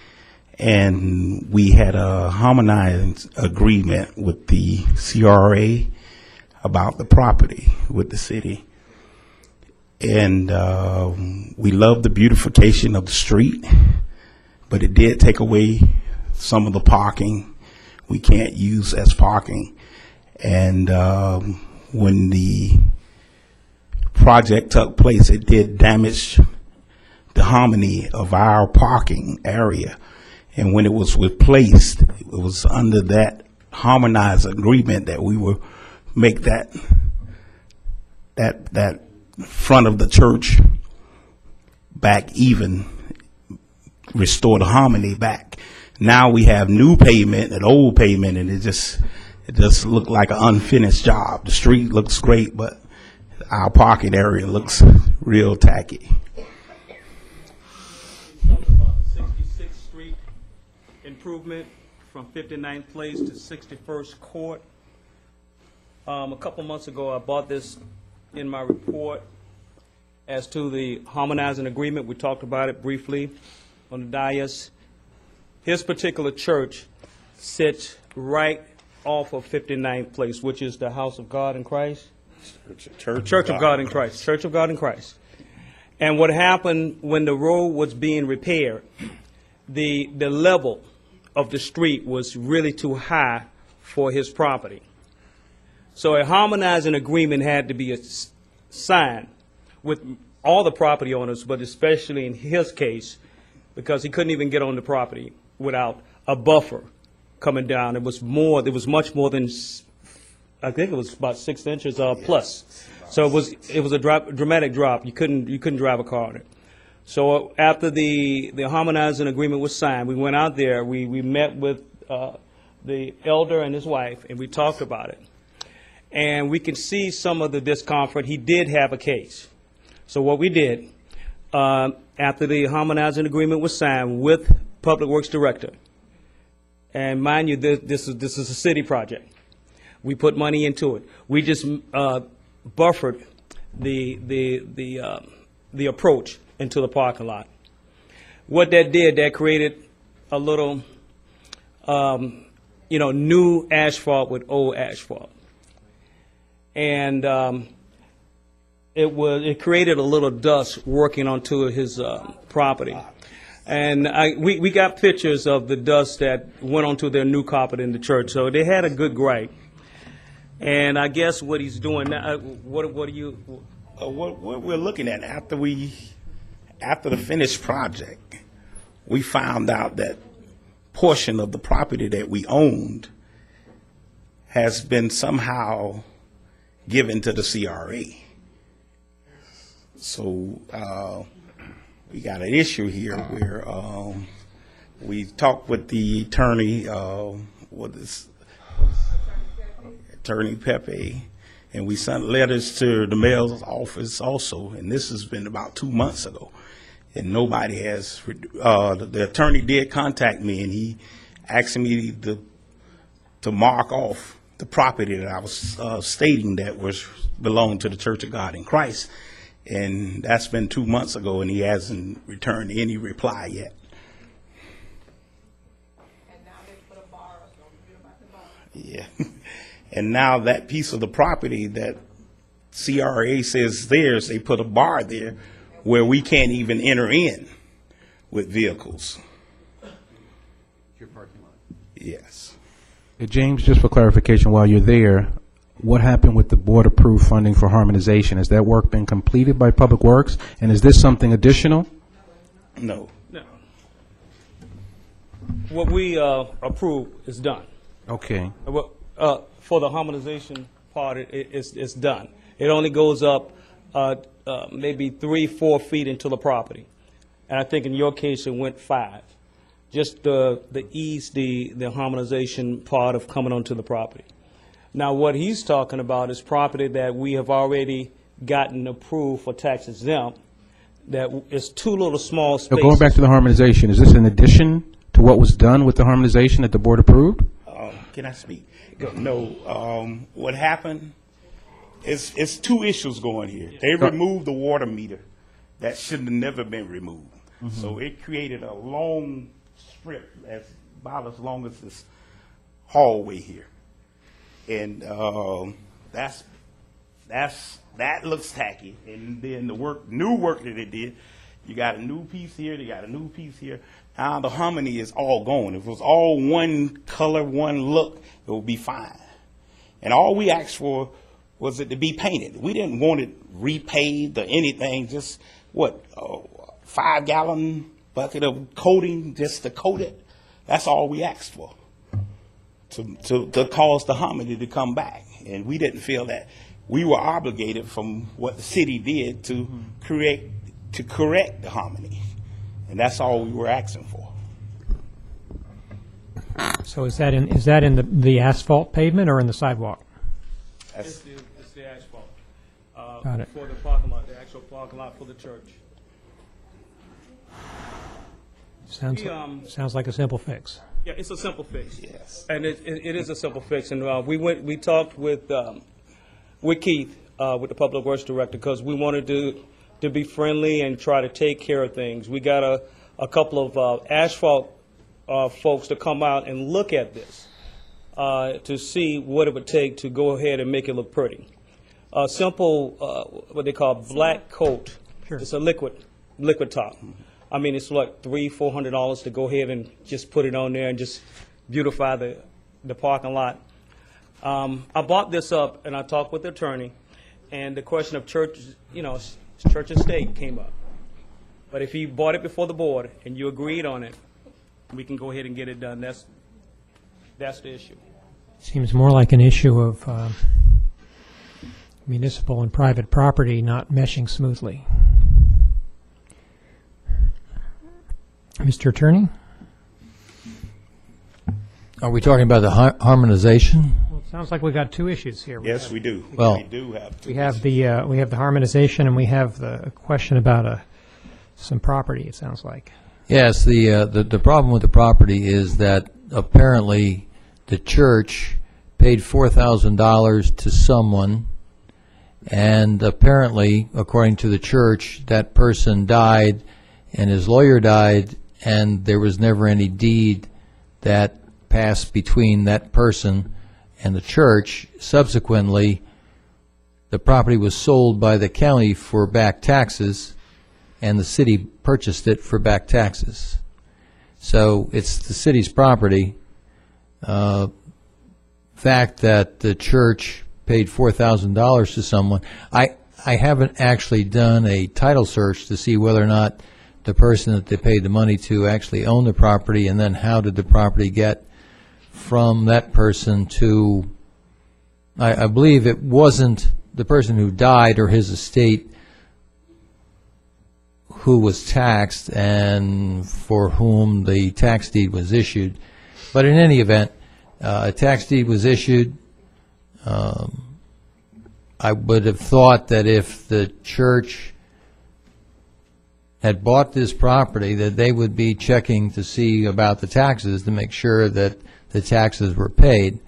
And we had a harmonized agreement with the CRA about the property with the city. And we love the beautification of the street, but it did take away some of the parking we can't use as parking. And when the project took place, it did damage the harmony of our parking area. And when it was replaced, it was under that harmonized agreement that we would make that front of the church back even, restore the harmony back. Now we have new pavement and old pavement, and it just looked like an unfinished job. The street looks great, but our parking area looks real tacky. Improvement from 59th Place to 61st Court. A couple months ago, I brought this in my report as to the harmonizing agreement. We talked about it briefly on the dais. His particular church sits right off of 59th Place, which is the House of God in Christ. Church of God in Christ. Church of God in Christ. And what happened when the road was being repaired, the level of the street was really too high for his property. So a harmonizing agreement had to be signed with all the property owners, but especially in his case, because he couldn't even get on the property without a buffer coming down. It was much more than, I think it was about 6 inches plus. So it was a dramatic drop. You couldn't drive a car on it. So after the harmonizing agreement was signed, we went out there, we met with the elder and his wife, and we talked about it. And we can see some of the discomfort. He did have a case. So what we did, after the harmonizing agreement was signed with Public Works Director, and mind you, this is a city project. We put money into it. We just buffered the approach into the parking lot. What that did, that created a little, new asphalt with old asphalt, and it created a little dust working onto his property. And we got pictures of the dust that went onto their new carpet in the church, so they had a good gripe. And I guess what he's doing now, what we're looking at after the finished project, we found out that portion of the property that we owned has been somehow given to the CRA. So we got an issue here where we talked with the attorney, Attorney Pepe, and we sent letters to the mayor's office also, and this has been about 2 months ago. And nobody has, the attorney did contact me, and he asked me to mark off the property that I was stating that belonged to the Church of God in Christ. And that's been 2 months ago, and he hasn't returned any reply yet. And now they put a bar up. Don't forget about the bar. Yeah. And now that piece of the property that CRA says theirs, they put a bar there where we can't even enter in with vehicles. Your parking lot. Yes. Hey, James, just for clarification, while you're there, what happened with the board-approved funding for harmonization? Has that work been completed by Public Works? And is this something additional? No. No. What we approved is done. Okay. For the harmonization part, it's done. It only goes up maybe 3-4 feet into the property, and I think in your case it went 5. Just the ease the harmonization part of coming onto the property. Now, what he's talking about is property that we have already gotten approved for tax exempt. That is 2 little small spaces. So going back to the harmonization, is this in addition to what was done with the harmonization that the board approved? Can I speak? No. What happened it's two issues going here. They removed the water meter that should have never been removed. So it created a long strip about as long as this hallway here, and that looks tacky. And then the new work that they did, you got a new piece here, they got a new piece here. Now the harmony is all gone. If it was all one color, one look, it would be fine. And all we asked for was it to be painted. We didn't want it repaved or anything. Just 5-gallon bucket of coating just to coat it. That's all we asked for, to cause the harmony to come back. And we didn't feel that we were obligated from what the city did to correct the harmony. And that's all we were asking for. So is that in the asphalt pavement or in the sidewalk? It's the asphalt. Got it. For the parking lot, the actual parking lot for the church. Sounds like a simple fix. Yeah, it's a simple fix. Yes. And it is a simple fix. And we talked with Keith, with the Public Works Director, because we wanted to be friendly and try to take care of things. We got a couple of asphalt folks to come out and look at this to see what it would take to go ahead and make it look pretty. A simple, what they call black coat. Sure. It's a liquid top. I mean, it's like $300-400 to go ahead and just put it on there and just beautify the parking lot. I bought this up and I talked with the attorney, and the question of church and state came up. But if you bought it before the board and you agreed on it, we can go ahead and get it done. That's the issue. Seems more like an issue of municipal and private property not meshing smoothly. Mr. Attorney? Are we talking about the harmonization? Well, it sounds like we've got two issues here. Yes, we do. Well, we do have two. We have the harmonization, and we have the question about some property, it sounds like. Yes, the problem with the property is that apparently the church paid $4,000 to someone, and apparently, according to the church, that person died, and his lawyer died, and there was never any deed that passed between that person and the church. Subsequently, the property was sold by the county for back taxes, and the city purchased it for back taxes. So it's the city's property. Fact that the church paid $4,000 to someone, I haven't actually done a title search to see whether or not the person that they paid the money to actually owned the property, and then how did the property get from that person to, I believe it wasn't the person who died or his estate who was taxed and for whom the tax deed was issued. But in any event, a tax deed was issued. I would have thought that if the church had bought this property, that they would be checking to see about the taxes to make sure that the taxes were paid.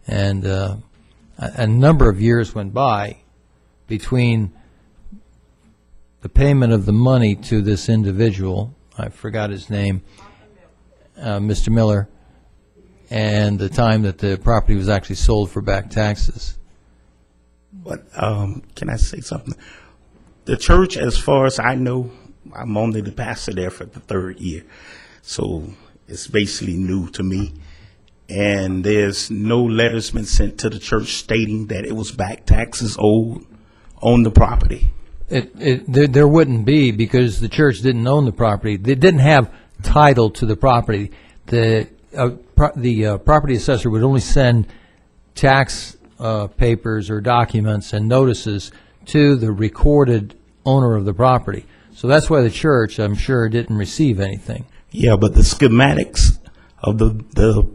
And a number of years went by between the payment of the money to this individual, I forgot his name, Mr. Miller, and the time that the property was actually sold for back taxes. But can I say something? The church, as far as I know, I'm only the pastor there for the third year, so it's basically new to me. And there's no letters been sent to the church stating that it was back taxes owed on the property. There wouldn't be, because the church didn't own the property. They didn't have title to the property. The property assessor would only send tax papers or documents and notices to the recorded owner of the property. So that's why the church, I'm sure, didn't receive anything. Yeah, but the schematics of the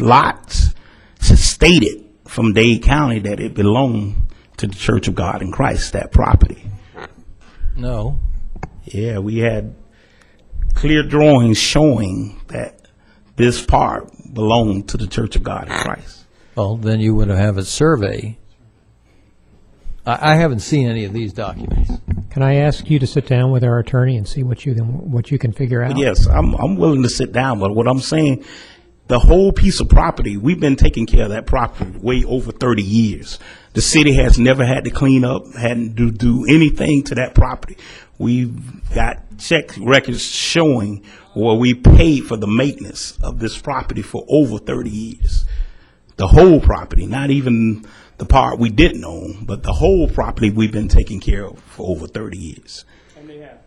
lots stated from Dade County that it belonged to the Church of God in Christ, that property. No. Yeah, we had clear drawings showing that this part belonged to the Church of God in Christ. Well, then you would have a survey I haven't seen any of these documents. Can I ask you to sit down with our attorney and see what you can figure out? Yes, I'm willing to sit down, but what I'm saying, the whole piece of property, we've been taking care of that property way over 30 years. The city has never had to clean up, hadn't to do anything to that property. We've got check records showing where we paid for the maintenance of this property for over 30 years. The whole property, not even the part we didn't own, but the whole property we've been taking care of for over 30 years. And they have.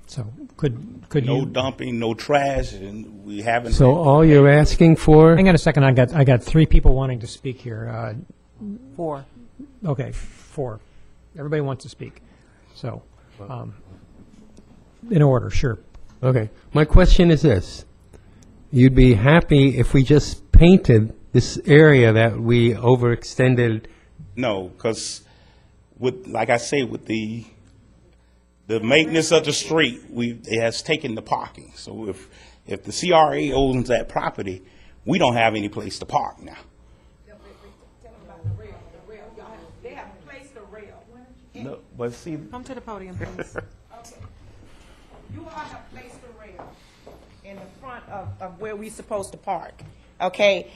So could No you? dumping, no trash, and we haven't. So all you're asking for? Hang on a second. I got 3 people wanting to speak here. 4. Okay, 4. Everybody wants to speak. So, in order, sure. Okay. My question is this. You'd be happy if we just painted this area that we overextended? No, because with, like I say, with the maintenance of the street, it has taken the parking. So if the CRA owns that property, we don't have any place to park now. Tell them about the rail. They have placed the rail. No, but see, Come to the podium, please. Okay. You all have placed the rail in the front of where we supposed to park. Okay.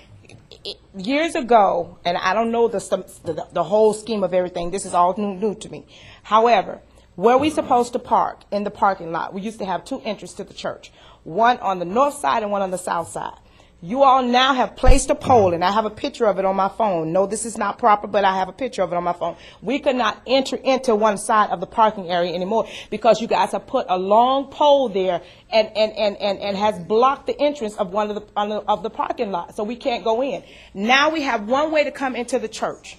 Years ago, and I don't know the whole scheme of everything. This is all new to me. However, where we supposed to park in the parking lot, we used to have 2 entrances to the church, one on the north side and one on the south side. You all now have placed a pole, and I have a picture of it on my phone. No, this is not proper, but I have a picture of it on my phone. We could not enter into one side of the parking area anymore because you guys have put a long pole there and has blocked the entrance of one of the parking lots, so we can't go in. Now we have one way to come into the church.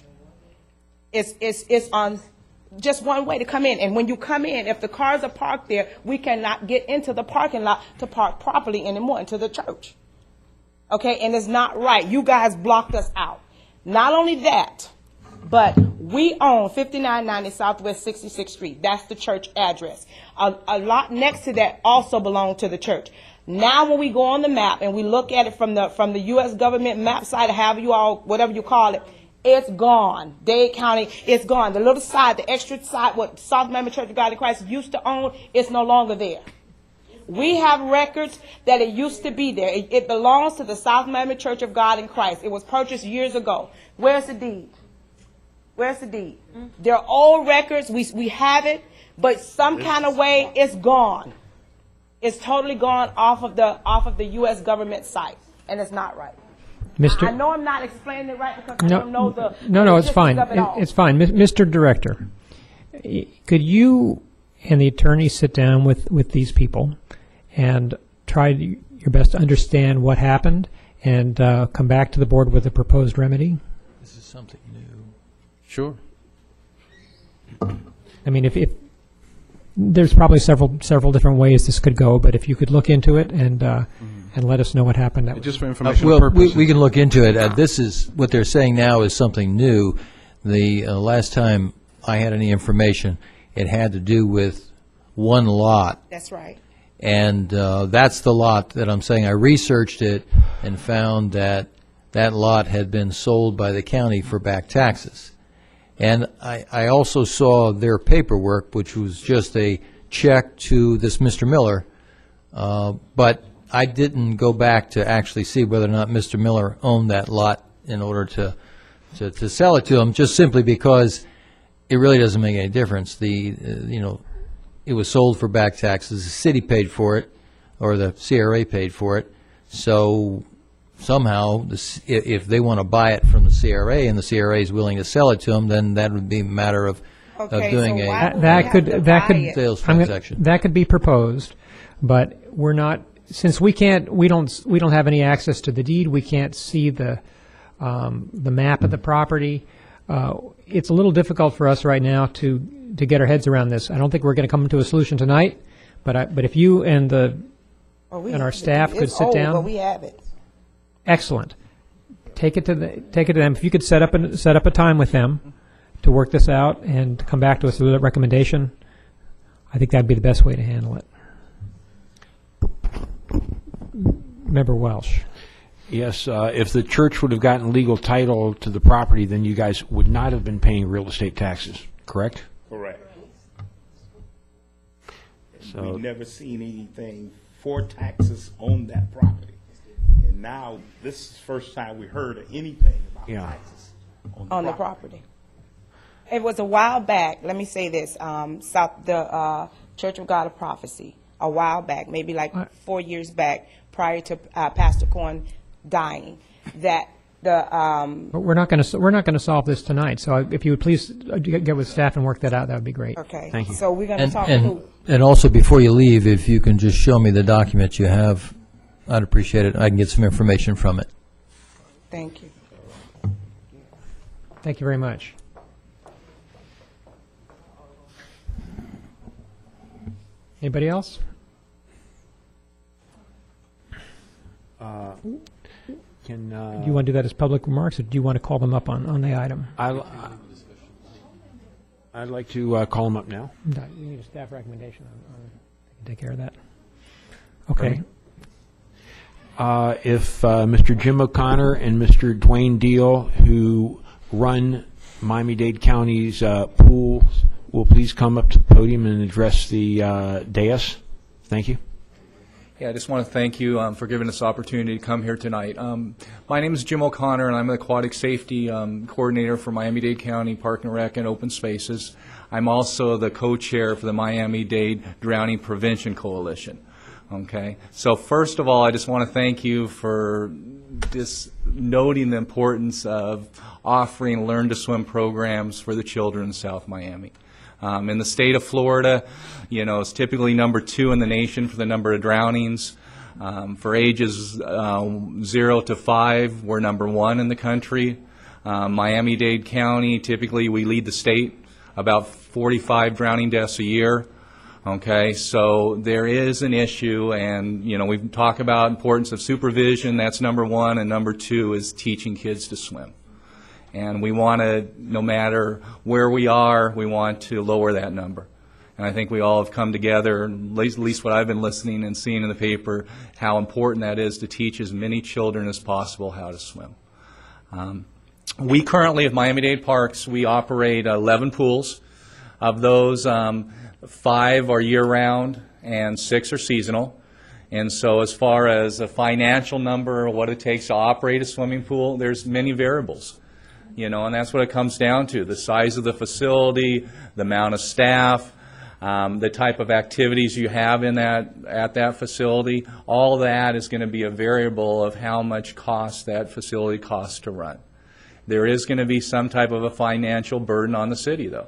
It's on just one way to come in, and when you come in, if the cars are parked there, we cannot get into the parking lot to park properly anymore into the church. Okay, and it's not right. You guys blocked us out. Not only that, but we own 5990 Southwest 66th Street. That's the church address. A lot next to that also belonged to the church. Now when we go on the map and we look at it from the U.S. government map site, whatever you call it, it's gone. Dade County, it's gone. The little side, the extra side, what South Miami Church of God in Christ used to own, it's no longer there. We have records that it used to be there. It belongs to the South Miami Church of God in Christ. It was purchased years ago. Where's the deed? Where's the deed? They're old records. We have it, but some kind of way it's gone. It's totally gone off of the U.S. government site, and it's not right. I know I'm not explaining it right because I don't know the No, it's fine. of it all. It's fine. Mr. Director, could you and the attorney sit down with these people and try your best to understand what happened and come back to the board with a proposed remedy? This is something new. Sure. I mean, if there's probably several different ways this could go, but if you could look into it and let us know what happened. That Just for would- informational Well, purposes. we can look into it. This is, what they're saying now is something new. The last time I had any information, it had to do with one lot. That's right. And that's the lot that I'm saying. I researched it and found that that lot had been sold by the county for back taxes. And I also saw their paperwork, which was just a check to this Mr. Miller, but I didn't go back to actually see whether or not Mr. Miller owned that lot in order to sell it to him, just simply because it really doesn't make any difference. It was sold for back taxes. The city paid for it, or the CRA paid for it. So somehow, if they want to buy it from the CRA and the CRA is willing to sell it to them, then that would be a matter of doing that could sales transaction. That could be proposed, but we're not, since we don't have any access to the deed. We can't see the map of the property. It's a little difficult for us right now to get our heads around this. I don't think we're going to come to a solution tonight, but if you and our staff could sit down. But we have it. Excellent. Take it to them. If you could set up a time with them to work this out and come back to us with a recommendation, I think that'd be the best way to handle it. Member Welsh. Yes, if the church would have gotten legal title to the property, then you guys would not have been paying real estate taxes, correct? Correct. So- We've never seen anything for taxes on that property. And now, this is the first time we heard of anything about Yeah. taxes On the property. It was a while back, let me say this, the Church of God of Prophecy, a while back, maybe like 4 years back, prior to Pastor Corn dying, that the, But we're not going to solve this tonight, so if you would please get with staff and work that out, that would be great. okay. Thank you. So we're going to And, talk to who? and also, before you leave, if you can just show me the documents you have, I'd appreciate it. I can get some information from it. Thank you. Thank you very much. Anybody else? Can, Do you want to do that as public remarks, or do you want to call them up on the item? I'd like to call them up now. You need a staff recommendation take care of that. Okay. If Mr. Jim O'Connor and Mr. Dwayne Deal, who run Miami-Dade County's pools, will please come up to the podium and address the dais. Thank you. Yeah, I just want to thank you for giving us the opportunity to come here tonight. My name is Jim O'Connor, and I'm the Aquatic Safety Coordinator for Miami-Dade County Park and Rec and Open Spaces. I'm also the co-chair for the Miami-Dade Drowning Prevention Coalition. Okay, so first of all, I just want to thank you for just noting the importance of offering learn-to-swim programs for the children in South Miami. In the state of Florida, you know, it's typically number 2 in the nation for the number of drownings. For ages 0 to 5, we're number 1 in the country. Miami-Dade County, typically we lead the state, about 45 drowning deaths a year. Okay, so there is an issue, and you know, we've talked about importance of supervision. That's number 1, and number 2 is teaching kids to swim. And we want to, no matter where we are, we want to lower that number. And I think we all have come together, at least what I've been listening and seeing in the paper, how important that is to teach as many children as possible how to swim. We currently, at Miami-Dade Parks, we operate 11 pools. Of those, 5 are year-round and 6 are seasonal. And so as far as a financial number, what it takes to operate a swimming pool, there's many variables. You know, and that's what it comes down to: the size of the facility, the amount of staff, the type of activities you have in at that facility. All that is going to be a variable of how much cost that facility costs to run. There is going to be some type of a financial burden on the city, though.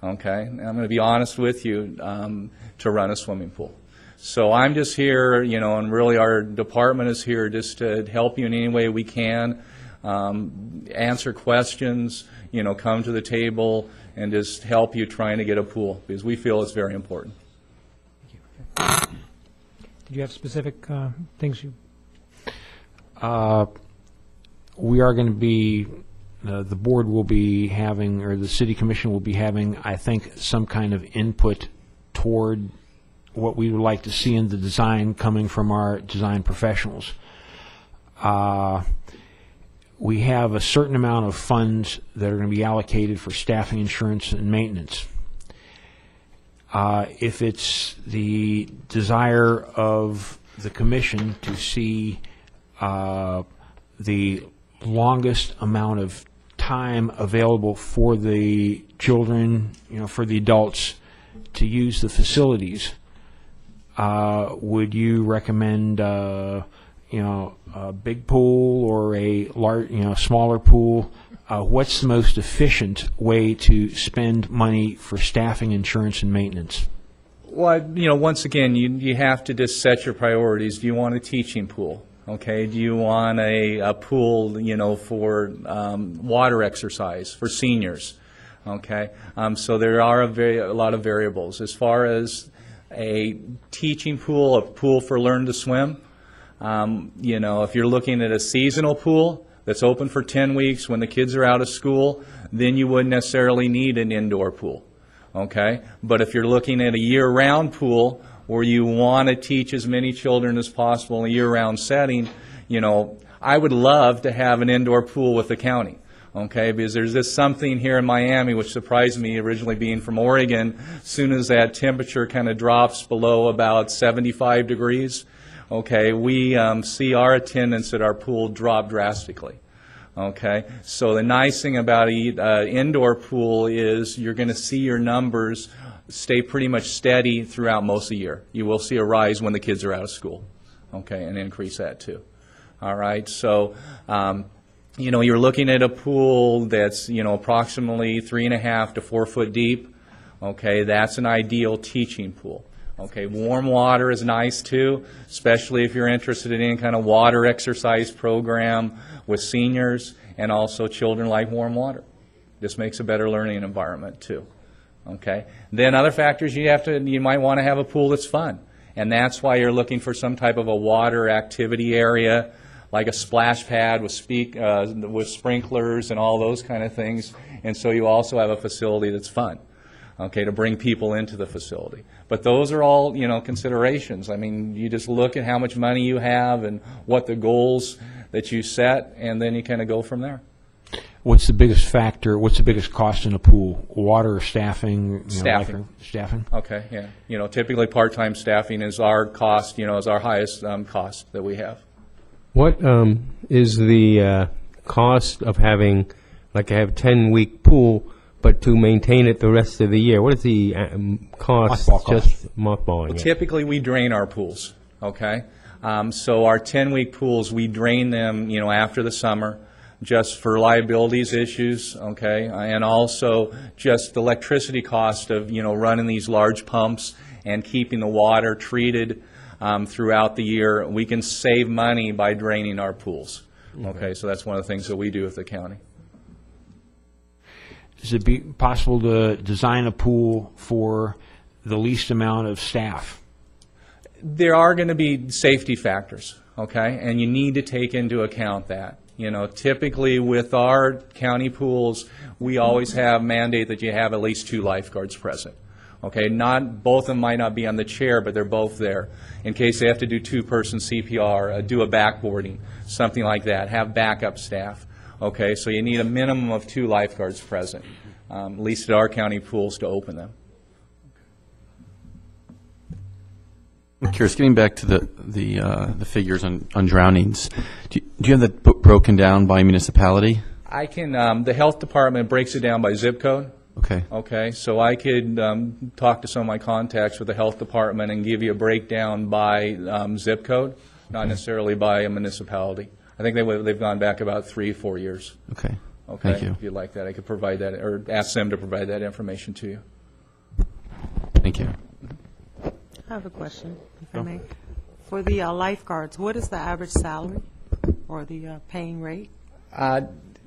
Okay, and I'm going to be honest with you, to run a swimming pool. So I'm just here, you know, and really our department is here just to help you in any way we can. Answer questions, you know, come to the table and just help you trying to get a pool, because we feel it's very important. Did you have specific things you? We are going to be, the board will be having, or the city commission will be having, I think, some kind of input toward what we would like to see in the design coming from our design professionals. We have a certain amount of funds that are going to be allocated for staffing, insurance, and maintenance. If it's the desire of the commission to see the longest amount of time available for the children, you know, for the adults to use the facilities, would you recommend you know, a big pool or a large, you know, smaller pool? What's the most efficient way to spend money for staffing, insurance, and maintenance? Well, you know, once again, you have to just set your priorities. Do you want a teaching pool? Okay. Do you want a pool, you know, for water exercise for seniors? Okay. So there are a lot of variables. As far as a teaching pool, a pool for learn to swim, you know, if you're looking at a seasonal pool that's open for 10 weeks when the kids are out of school, then you wouldn't necessarily need an indoor pool. Okay? But if you're looking at a year-round pool where you want to teach as many children as possible in a year-round setting, you know, I would love to have an indoor pool with the county. Okay, because there's just something here in Miami which surprised me, originally being from Oregon. As soon as that temperature kind of drops below about 75 degrees, okay, we see our attendance at our pool drop drastically. Okay, so the nice thing about an indoor pool is you're going to see your numbers stay pretty much steady throughout most of the year. You will see a rise when the kids are out of school, okay, and increase that too. All right, so you know, you're looking at a pool that's, you know, approximately 3.5 to 4 foot deep. Okay, that's an ideal teaching pool. Okay, warm water is nice too, especially if you're interested in any kind of water exercise program with seniors, and also children like warm water. This makes a better learning environment too. Okay, then other factors you might want to have a pool that's fun, and that's why you're looking for some type of a water activity area, like a splash pad with sprinklers and all those kind of things. And so you also have a facility that's fun, okay, to bring people into the facility. But those are all, you know, considerations. I mean, you just look at how much money you have and what the goals that you set, and then you kind of go from there. What's the biggest factor, what's the biggest cost in a pool? Water, staffing? You know, Staffing. Staffing? Okay, yeah. You know, typically part-time staffing is our cost, you know, is our highest cost that we have. What is the cost of having, like I have a 10-week pool, but to maintain it the rest of the year? What is the cost? Mothball cost. Just mothballing Well, it? typically, we drain our pools, okay? So our 10-week pools, we drain them, you know, after the summer, just for liabilities issues, okay? And also just the electricity cost of, you know, running these large pumps and keeping the water treated throughout the year. We can save money by draining our pools. Okay, so that's one of the things that we do with the county. Is it be possible to design a pool for the least amount of staff? There are going to be safety factors, okay, and you need to take into account that. You know, typically with our county pools, we always have mandate that you have at least 2 lifeguards present. Okay, not both of them might not be on the chair, but they're both there in case they have to do 2-person CPR, do a backboarding, something like that. Have backup staff. Okay, so you need a minimum of 2 lifeguards present, at least at our county pools, to open them. I'm curious, getting back to the figures on drownings, do you have that broken down by municipality? I can. The health department breaks it down by zip code. Okay. Okay, so I could talk to some of my contacts with the health department and give you a breakdown by zip code, not necessarily by a municipality. I think they've gone back about 3-4 years. Okay. Okay. Thank you. If you'd like that, I could provide that, or ask them to provide that information to you. Thank you. I have a question, if I may. For the lifeguards, what is the average salary or the paying rate?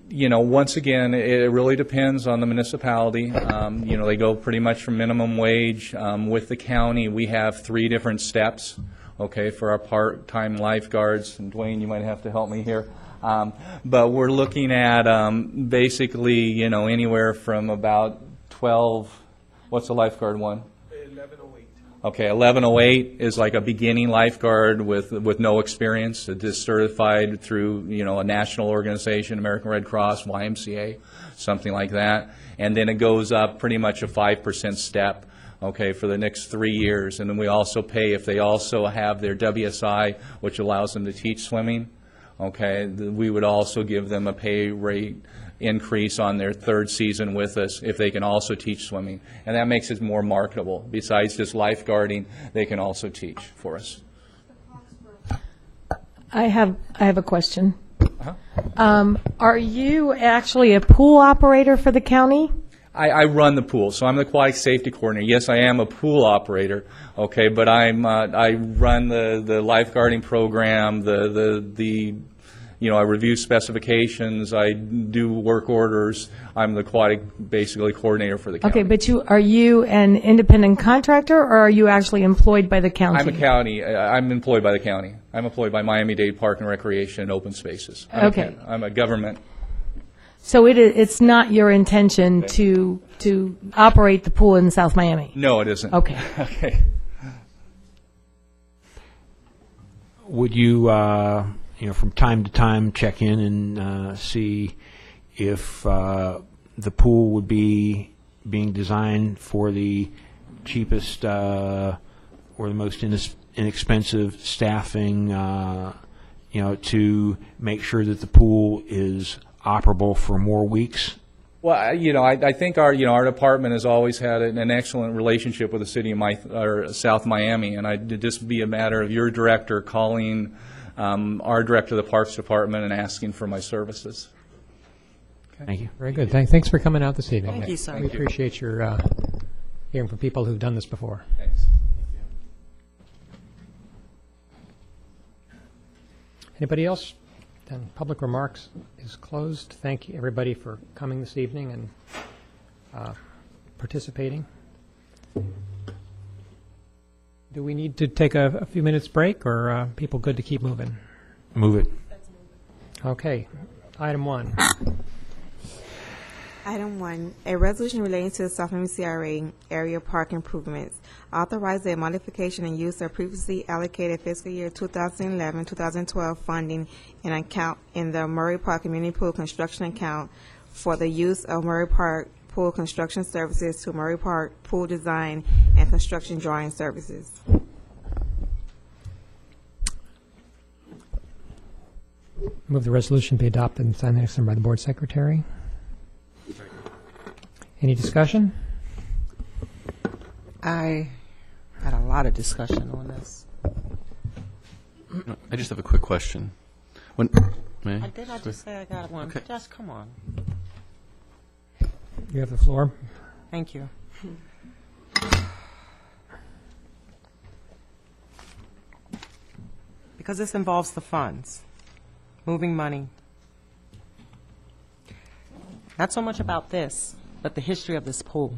You know, once again, it really depends on the municipality. You know, they go pretty much from minimum wage. With the county, we have 3 different steps, okay, for our part-time lifeguards. And Dwayne, you might have to help me here. But we're looking at basically, you know, anywhere from about 12, what's the lifeguard one? 1108. Okay, 1108 is like a beginning lifeguard with no experience. It is certified through, you know, a national organization, American Red Cross, YMCA, something like that. And then it goes up pretty much a 5% step, okay, for the next 3 years. And then we also pay if they also have their WSI, which allows them to teach swimming. Okay, we would also give them a pay rate increase on their 3rd season with us if they can also teach swimming. And that makes it more marketable. Besides just lifeguarding, they can also teach for us. I have a question. Are you actually a pool operator for the county? I run the pool, so I'm the aquatic safety coordinator. Yes, I am a pool operator, okay, but I run the lifeguarding program, you know, I review specifications, I do work orders. I'm the aquatic, basically, coordinator for the county. Okay, but are you an independent contractor, or are you actually employed by the county? I'm employed by the county. I'm employed by Miami-Dade Park and Recreation and Open Spaces. I'm a government. So it's not your intention to operate the pool in South Miami? No, it isn't. Okay. Okay. Would you from time to time, check in and see if the pool would be being designed for the cheapest or the most inexpensive staffing, to make sure that the pool is operable for more weeks. Well, I think our department has always had an excellent relationship with the city of South Miami, and it'd just be a matter of your director calling our director of the Parks Department and asking for my services. Okay. Thank you. Very good. Thanks for coming out this evening. Thank you, sir. We appreciate your hearing from people who've done this before. Thanks. Anybody else? Then public remarks is closed. Thank you, everybody, for coming this evening and participating. Do we need to take a few minutes break, or are people good to keep moving? Move it. Okay. Item 1. Item 1, a resolution relating to the South Miami CRA area park improvements. Authorize a modification and use of previously allocated fiscal year 2011-2012 funding in account in the Murray Park Community Pool Construction Account for the use of Murray Park Pool Construction Services to Murray Park Pool Design and Construction Drawing Services. Move the resolution be adopted and signed next time by the board secretary. Any discussion? I had a lot of discussion on this. I just have a quick question. May I? Did I just say I got one? Okay. Just come on. You have the floor. Thank you. Because this involves the funds, moving money. Not so much about this, but the history of this pool.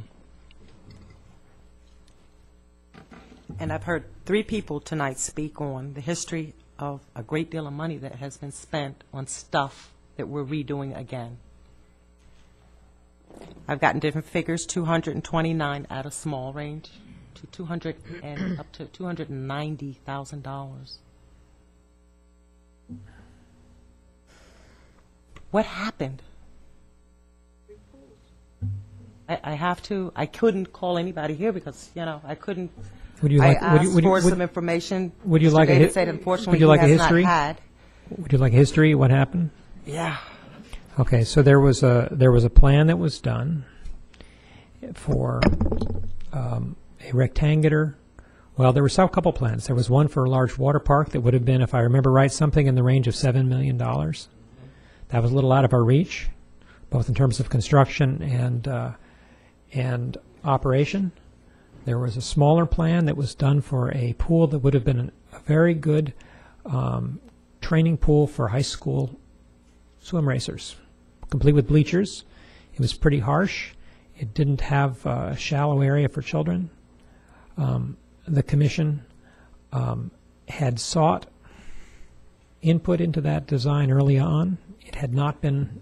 And I've heard 3 people tonight speak on the history of a great deal of money that has been spent on stuff that we're redoing again. I've gotten different figures, 229 at a small range to 200 and up to $290,000. What happened? I couldn't call anybody here because, I couldn't. Would you like? I asked for some information. Would you Mr. like David said, unfortunately, would you like he a has history? not had. Would you like a history? What happened? Yeah. Okay, so there was a plan that was done for a rectangular. Well, there were a couple plans. There was one for a large water park that would have been, if I remember right, something in the range of $7 million. That was a little out of our reach, both in terms of construction and operation. There was a smaller plan that was done for a pool that would have been a very good training pool for high school swim racers, complete with bleachers. It was pretty harsh. It didn't have a shallow area for children. The commission had sought input into that design early on. It had not been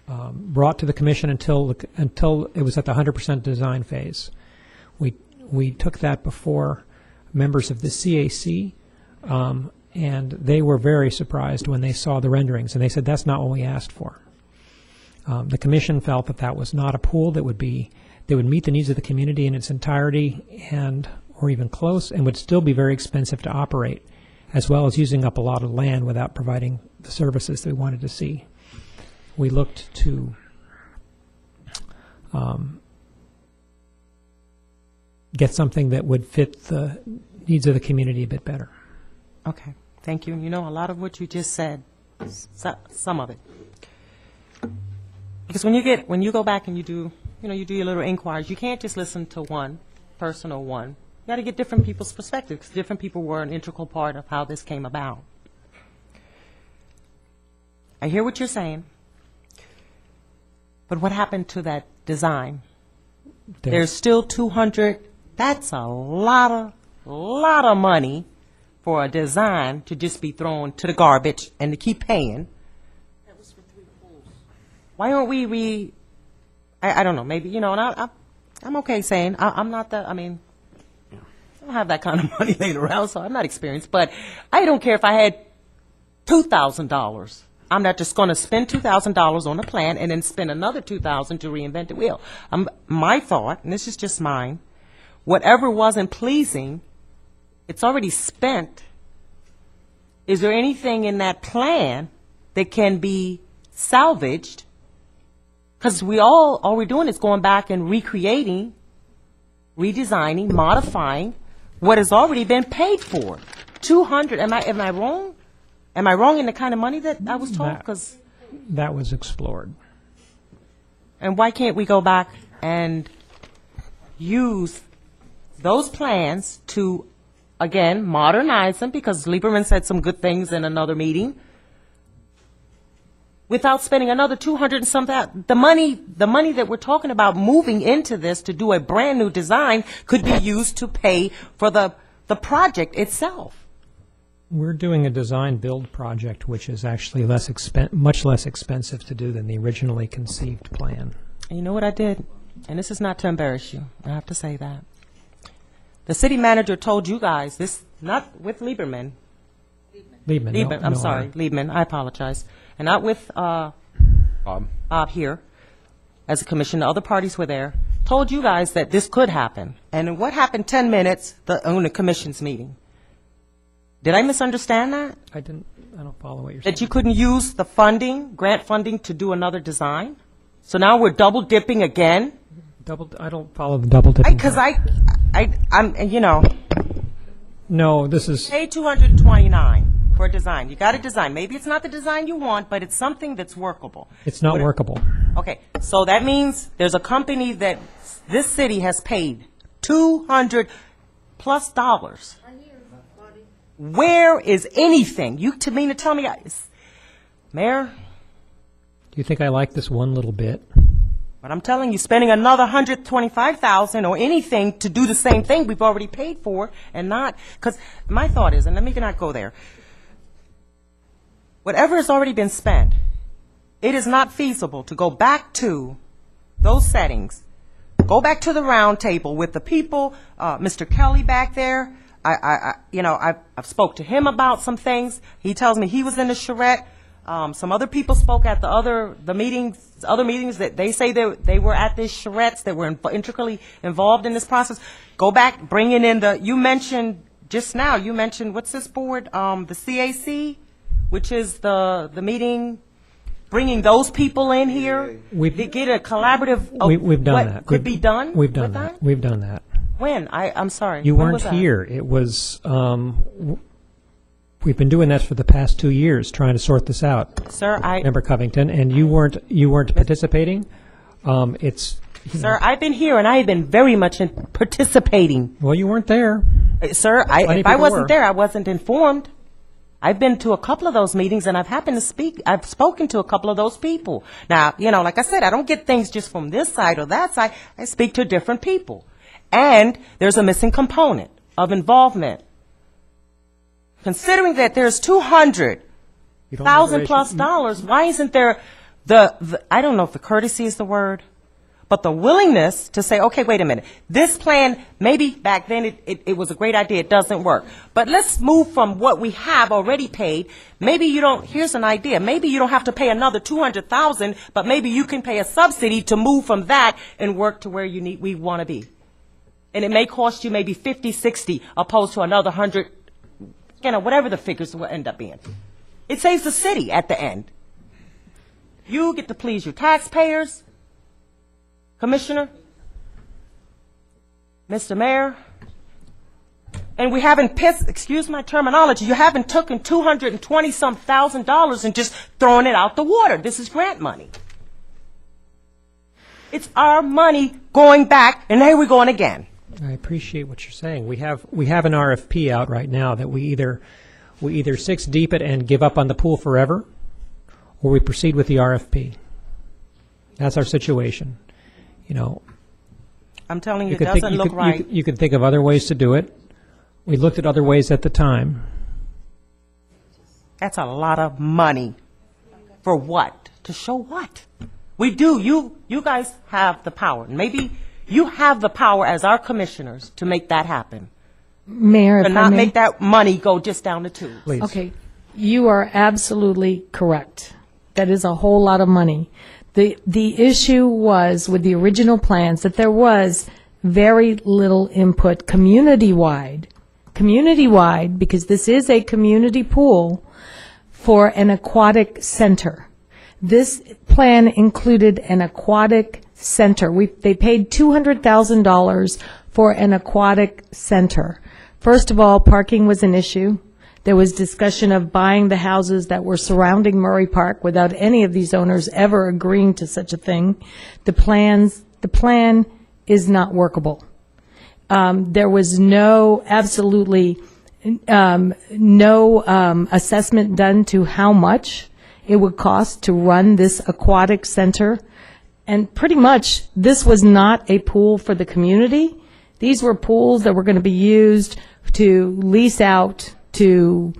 brought to the commission until it was at the 100% design phase. We took that before members of the CAC, and they were very surprised when they saw the renderings, and they said that's not what we asked for. The commission felt that that was not a pool that would meet the needs of the community in its entirety, or even close, and would still be very expensive to operate, as well as using up a lot of land without providing the services that we wanted to see. We looked to get something that would fit the needs of the community a bit better. Okay, thank you. And a lot of what you just said, some of it. Because when you go back and you do your little inquiries, you can't just listen to one person or one. You got to get different people's perspectives, because different people were an integral part of how this came about. I hear what you're saying, but what happened to that design? There's still 200. That's a lot of money for a design to just be thrown to the garbage and to keep paying. That was for 3 pools. Why aren't we? I don't know. Maybe and I'm okay saying I'm not the. I don't have that kind of money laying around, so I'm not experienced. But I don't care if I had $2,000. I'm not just going to spend $2,000 on a plan and then spend another $2,000 to reinvent the wheel. My thought, and this is just mine, whatever wasn't pleasing, it's already spent. Is there anything in that plan that can be salvaged? Because all we're doing is going back and recreating, redesigning, modifying what has already been paid for. 200. Am I wrong? Am I wrong in the kind of money that I was told? Because that was explored. And why can't we go back and use those plans to, again, modernize them? Because Lieberman said some good things in another meeting. Without spending another 200 and something, the money that we're talking about moving into this to do a brand new design could be used to pay for the project itself. We're doing a design-build project, which is actually much less expensive to do than the originally conceived plan. And you know what I did? And this is not to embarrass you. I have to say that. The city manager told you guys, this, not with Lieberman. Liebman. I'm sorry, Liebman. I apologize. And not with Bob here, as a commission. The other parties were there. Told you guys that this could happen. And what happened 10 minutes on the commission's meeting? Did I misunderstand that? I don't follow what you're saying. That you couldn't use the funding, grant funding, to do another design? So now we're double dipping again? I don't follow the double dipping. Because I'm, you know. No, this is. Pay $229 for a design. You got a design. Maybe it's not the design you want, but it's something that's workable. It's not workable. Okay, so that means there's a company that this city has paid $200+ dollars. Where is anything? You to mean to tell me, Mayor? Do you think I like this one little bit? But I'm telling you, spending another $125,000 or anything to do the same thing we've already paid for, and not, because my thought is, and let me not go there, whatever has already been spent, it is not feasible to go back to those settings, go back to the round table with the people, Mr. Kelly back there. I've spoke to him about some things. He tells me he was in the charrette. Some other people spoke at other meetings that they say they were at these charrettes, that were intricately involved in this process. Go back, bringing in you mentioned just now, what's this board? The CAC, which is the meeting, bringing those people in here. To get a collaborative of we've done what that. could be done? We've done that. We've done that. When? I'm sorry. You When weren't was that? here. It was, we've been doing that for the past 2 years, trying to sort this out. Sir, Member Covington, and you weren't participating. Sir, I've been here and I have been very much participating. Well, you weren't there. Sir, if I wasn't there, I wasn't informed. I've been to a couple of those meetings and I've happened to speak. I've spoken to a couple of those people. Now, like I said, I don't get things just from this side or that side. I speak to different people. And there's a missing component of involvement. Considering that there's $200,000+ dollars, why isn't there I don't know if the courtesy is the word, but the willingness to say, okay, wait a minute, this plan, maybe back then it was a great idea, it doesn't work. But let's move from what we have already paid. Maybe here's an idea, maybe you don't have to pay another $200,000, but maybe you can pay a subsidy to move from that and work to where we want to be. And it may cost you maybe 50, 60, opposed to another 100, whatever the figures will end up being. It saves the city at the end. You get to please your taxpayers, Commissioner, Mr. Mayor, and we haven't excuse my terminology, you haven't taken $220,000 and just thrown it out the water. This is grant money. It's our money going back, and here we're going again. I appreciate what you're saying. We have an RFP out right now that we either six deep it and give up on the pool forever, or we proceed with the RFP. That's our situation. I'm telling you, it doesn't look right. You could think of other ways to do it. We looked at other ways at the time. That's a lot of money. For what? To show what? We do. You guys have the power. Maybe you have the power as our commissioners to make that happen. Mayor, to not make that money go just down the tubes. Please. Okay. You are absolutely correct. That is a whole lot of money. The issue was with the original plans that there was very little input community-wide, because this is a community pool for an aquatic center. This plan included an aquatic center. They paid $200,000 for an aquatic center. First of all, parking was an issue. There was discussion of buying the houses that were surrounding Murray Park without any of these owners ever agreeing to such a thing. The plan is not workable. There was absolutely no assessment done to how much it would cost to run this aquatic center. And pretty much, this was not a pool for the community. These were pools that were going to be used to lease out to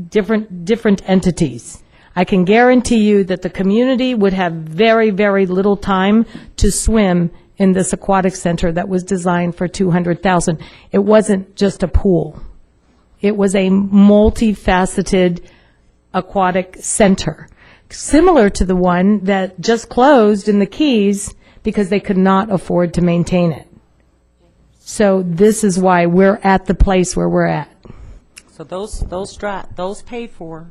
different entities. I can guarantee you that the community would have very, very little time to swim in this aquatic center that was designed for $200,000. It wasn't just a pool. It was a multifaceted aquatic center, similar to the one that just closed in the Keys because they could not afford to maintain it. So this is why we're at the place where we're at. So those paid for.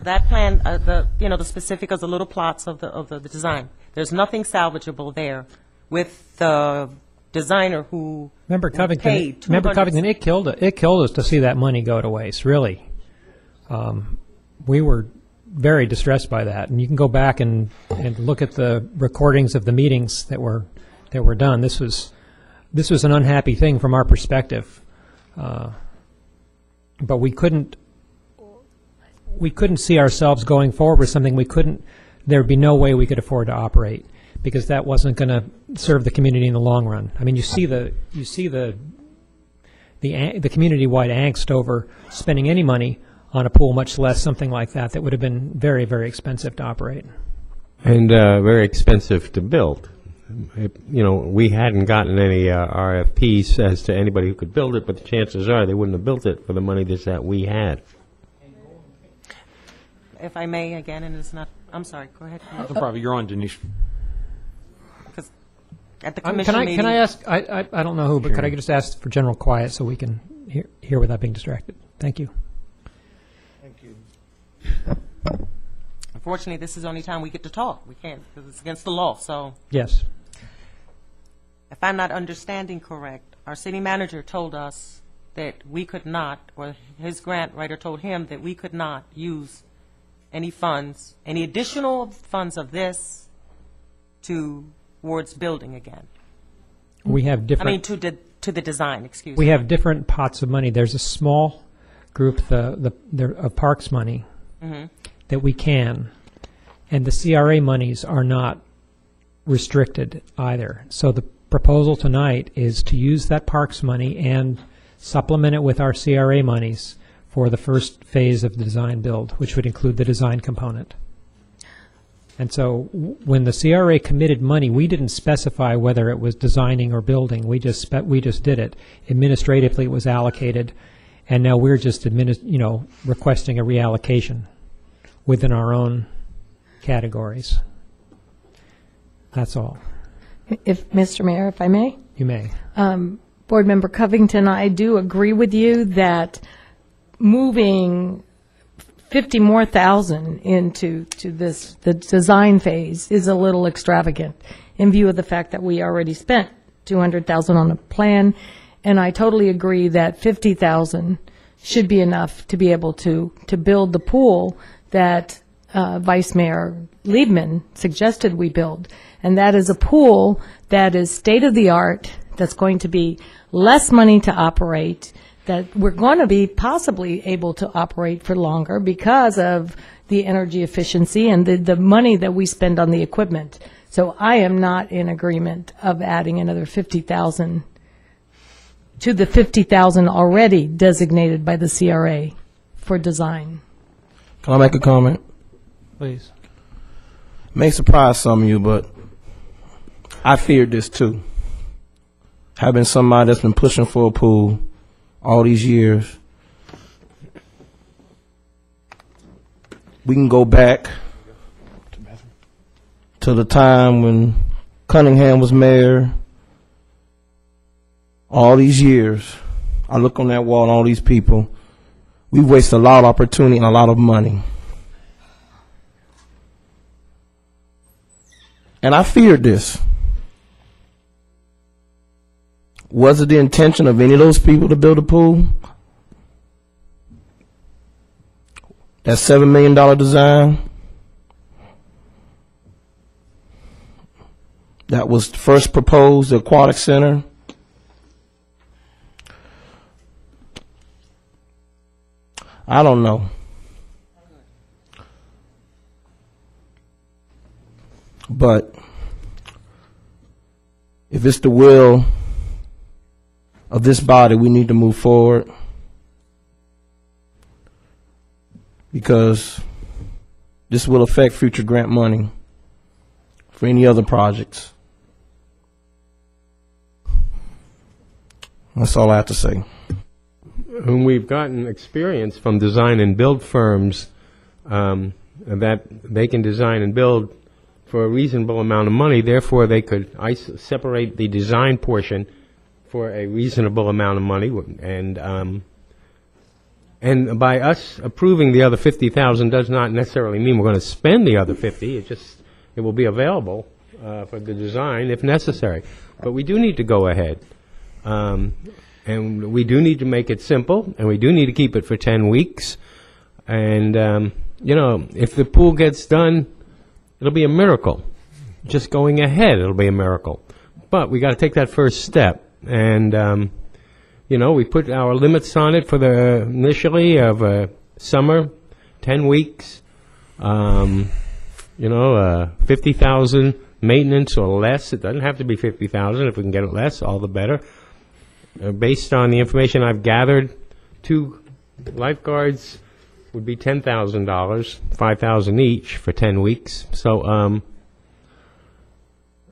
That plan, the specific of the little plots of the design. There's nothing salvageable there with the designer who Member Covington, paid it killed us to see that money go to waste. Really, we were very distressed by that. And you can go back and look at the recordings of the meetings that were done. This was an unhappy thing from our perspective, but we couldn't see ourselves going forward with something there'd be no way we could afford to operate, because that wasn't going to serve the community in the long run. I mean, you see the community-wide angst over spending any money on a pool, much less something like that would have been very, very expensive to operate. And very expensive to build. We hadn't gotten any RFPs as to anybody who could build it, but the chances are they wouldn't have built it for the money that we had. If I may, again, and it's not, I'm sorry, go ahead. No problem. You're on, Denise. Because at the commission meeting. Can I ask, I don't know who, but could I just ask for general quiet so we can hear without being distracted? Thank you. Thank you. Unfortunately, this is the only time we get to talk. We can't, because it's against the law, so. Yes. If I'm not understanding correct, our city manager told us that we could not, or his grant writer told him that we could not use any funds, any additional funds of this towards building again. We have different. to the design, excuse me. We have different pots of money. There's a small group, of parks money that we can, and the CRA monies are not restricted either. So the proposal tonight is to use that parks money and supplement it with our CRA monies for the first phase of the design build, which would include the design component. And so when the CRA committed money, we didn't specify whether it was designing or building. We just did it. Administratively, it was allocated, and now we're just requesting a reallocation within our own categories. That's all. Mr. Mayor, if I may? You may. Board Member Covington, I do agree with you that moving 50 more thousand into the design phase is a little extravagant in view of the fact that we already spent $200,000 on a plan, and I totally agree that $50,000 should be enough to be able to build the pool that Vice Mayor Liebman suggested we build, and that is a pool that is state-of-the-art, that's going to be less money to operate, that we're going to be possibly able to operate for longer because of the energy efficiency and the money that we spend on the equipment. So I am not in agreement of adding another $50,000 to the $50,000 already designated by the CRA for design. Can I make a comment? Please. May surprise some of you, but I feared this too. Having somebody that's been pushing for a pool all these years, we can go back to the time when Cunningham was mayor. All these years, I look on that wall and all these people, we've wasted a lot of opportunity and a lot of money. And I feared this. Was it the intention of any of those people to build a pool? That $7 million design that was first proposed, the Aquatic Center. I don't know. But if it's the will of this body, we need to move forward, because this will affect future grant money for any other projects. That's all I have to say. And we've gotten experience from design and build firms that they can design and build for a reasonable amount of money. Therefore, they could separate the design portion for a reasonable amount of money, and by us approving the other $50,000 does not necessarily mean we're going to spend the other 50. It will be available for the design if necessary. But we do need to go ahead. And we do need to make it simple, and we do need to keep it for 10 weeks. And, if the pool gets done, it'll be a miracle. Just going ahead, it'll be a miracle. But we got to take that first step. And, we put our limits on it for the initially of summer, 10 weeks, 50,000 maintenance or less. It doesn't have to be 50,000. If we can get it less, all the better. Based on the information I've gathered, 2 lifeguards would be $10,000, $5,000 each for 10 weeks. So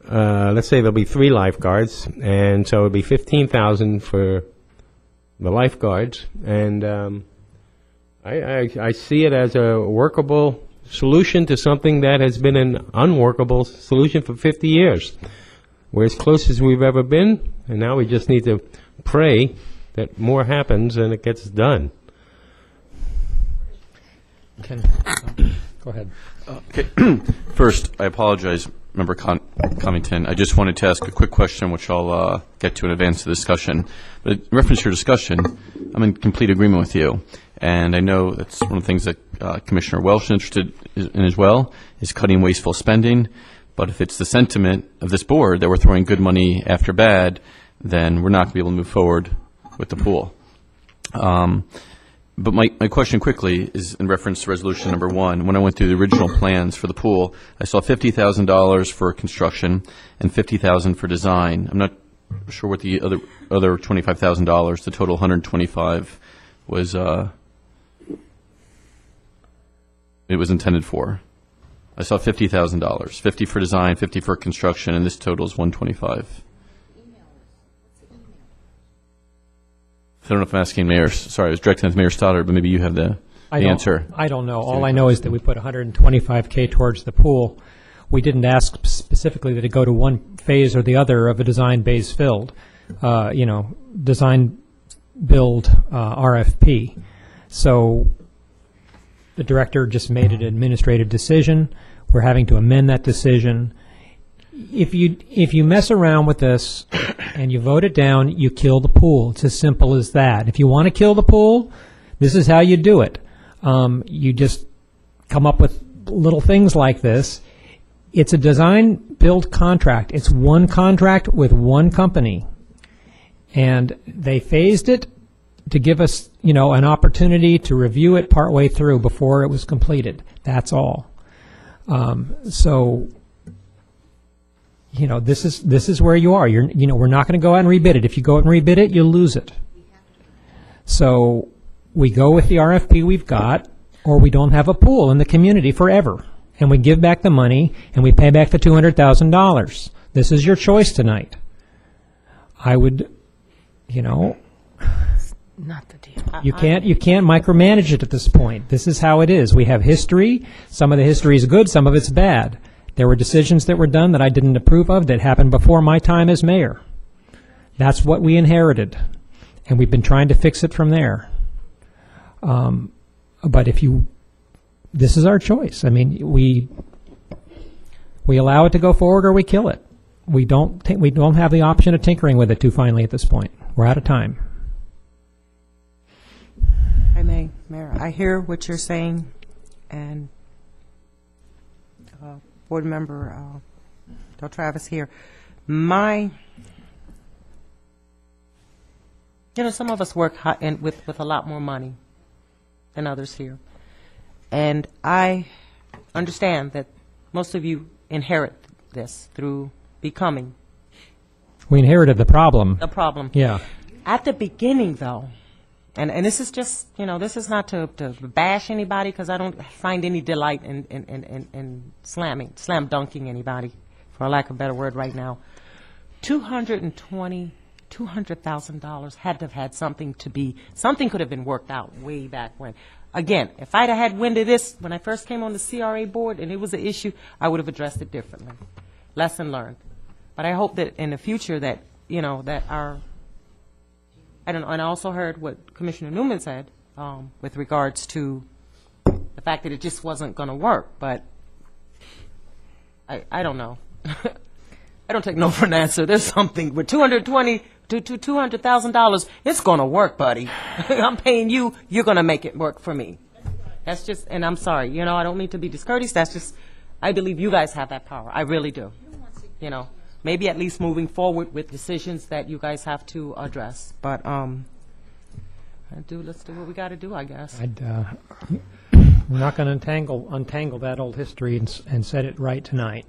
let's say there'll be 3 lifeguards, and so it'll be $15,000 for the lifeguards. And I see it as a workable solution to something that has been an unworkable solution for 50 years. We're as close as we've ever been, and now we just need to pray that more happens and it gets done. Go ahead. Okay. First, I apologize, Member Covington. I just wanted to ask a quick question, which I'll get to in advance of the discussion. But in reference to your discussion, I'm in complete agreement with you. And I know that's one of the things that Commissioner Welsh is interested in as well, is cutting wasteful spending. But if it's the sentiment of this board that we're throwing good money after bad, then we're not going to be able to move forward with the pool. But my question quickly is in reference to resolution number 1. When I went through the original plans for the pool, I saw $50,000 for construction and $50,000 for design. I'm not sure what the other $25,000, the total $125,000 was. It was intended for. I saw $50,000, 50 for design, 50 for construction, and this total is $125,000. I don't know if I'm asking Mayor. Sorry, I was directing at Mayor Stoddard, but maybe you have the answer. I don't know. All I know is that we put $125K towards the pool. We didn't ask specifically that it go to one phase or the other of a design base build, design build RFP. So the director just made an administrative decision. We're having to amend that decision. If you mess around with this and you vote it down, you kill the pool. It's as simple as that. If you want to kill the pool, this is how you do it. You just come up with little things like this. It's a design-build contract. It's one contract with one company. And they phased it to give us, an opportunity to review it partway through before it was completed. That's all. This is where you are. We're not going to go out and rebid it. If you go out and rebid it, you'll lose it. So we go with the RFP we've got, or we don't have a pool in the community forever, and we give back the money and we pay back the $200,000. This is your choice tonight. I would, Not the deal. You can't micromanage it at this point. This is how it is. We have history. Some of the history is good, some of it's bad. There were decisions that were done that I didn't approve of that happened before my time as mayor. That's what we inherited, and we've been trying to fix it from there. But this is our choice. I mean, we allow it to go forward or we kill it. We don't have the option of tinkering with it too finely at this point. We're out of time. I may, Mayor, I hear what you're saying, and Board Member Del Travis here. Some of us work with a lot more money than others here. And I understand that most of you inherit this through becoming. We inherited the problem. The problem. Yeah. At the beginning, though, and this is just, this is not to bash anybody, because I don't find any delight in slam dunking anybody, for lack of a better word right now. $200,000 had to have had something could have been worked out way back when. Again, if I'd have had wind of this when I first came on the CRA board and it was an issue, I would have addressed it differently. Lesson learned. But I hope that in the future that, that and I also heard what Commissioner Newman said with regards to the fact that it just wasn't going to work. But I don't know. I don't take no for an answer. There's something with $200,000. It's going to work, buddy. I'm paying you. You're going to make it work for me. That's just, and I'm sorry. I don't mean to be discourteous. That's just, I believe you guys have that power. I really do. Maybe at least moving forward with decisions that you guys have to address. But let's do what we got to do, I guess. We're not going to untangle that old history and set it right tonight.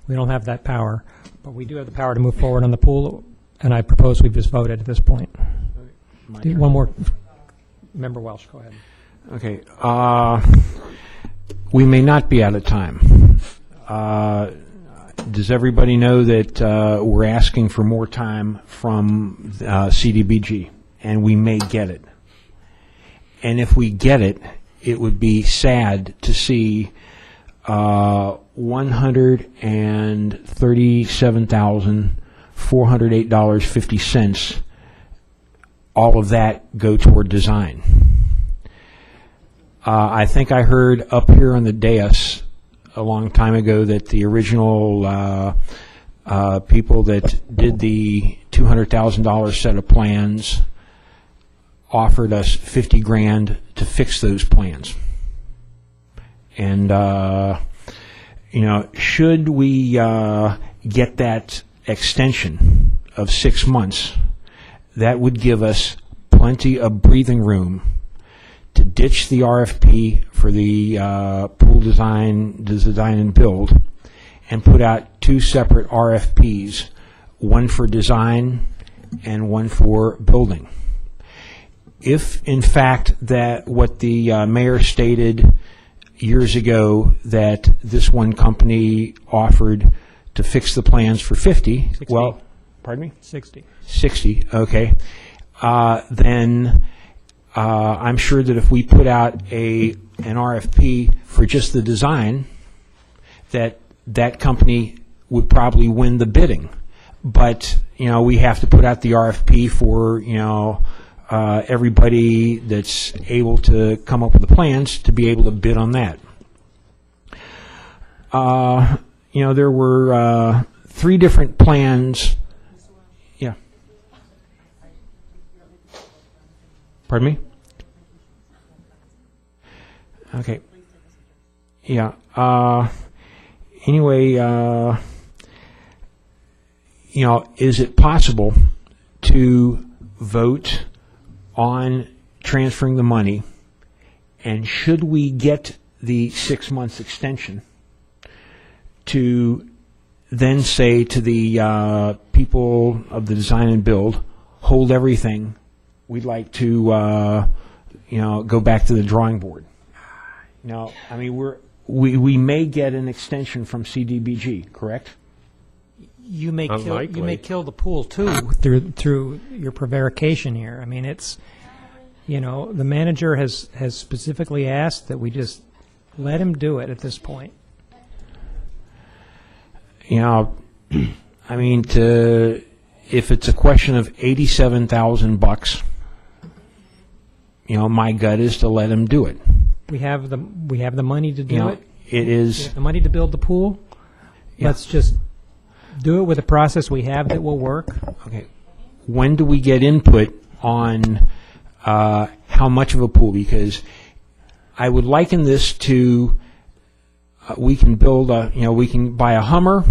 We don't have that power, but we do have the power to move forward on the pool, and I propose we've just voted at this point. One more. Member Welsh, go ahead. Okay. We may not be out of time. Does everybody know that we're asking for more time from CDBG, and we may get it? And if we get it, it would be sad to see $137,408.50, all of that go toward design. I think I heard up here on the dais a long time ago that the original people that did the $200,000 set of plans offered us $50,000 to fix those plans. And should we get that extension of 6 months, that would give us plenty of breathing room to ditch the RFP for the pool design and build, and put out 2 separate RFPs, one for design and one for building. If, in fact, that what the mayor stated years ago, that this one company offered to fix the plans for 50, 60. Well, pardon me? 60. 60, okay. Then I'm sure that if we put out an RFP for just the design, that company would probably win the bidding. But, we have to put out the RFP for, everybody that's able to come up with the plans to be able to bid on that. There were 3 different plans. Yeah. Pardon me? Okay. Yeah. Anyway, is it possible to vote on transferring the money, and should we get the 6 months extension, to then say to the people of the design and build, hold everything, we'd like to go back to the drawing board? Now, I mean, we may get an extension from CDBG, correct? You may kill the pool too through your prevarication here. I mean, You know, the manager has specifically asked that we just let him do it at this point. You know, I mean, if it's a question of $87,000, you know, my gut is to let him do it. We have the money to do You know, it. it We is. have the money to build the pool. Yeah. Let's just do it with a process we have that will work. Okay. When do we get input on how much of a pool? Because I would liken this to we can build we can buy a Hummer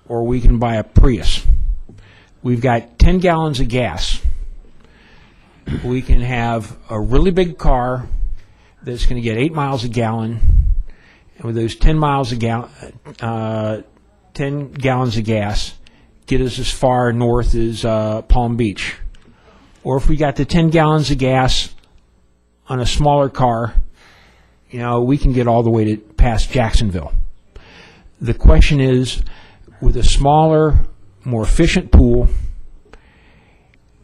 or we can buy a Prius. We've got 10 gallons of gas. We can have a really big car that's going to get 8 miles a gallon, and with those 10 gallons of gas, get us as far north as Palm Beach. Or if we got the 10 gallons of gas on a smaller car, you know, we can get all the way to past Jacksonville. The question is, with a smaller, more efficient pool,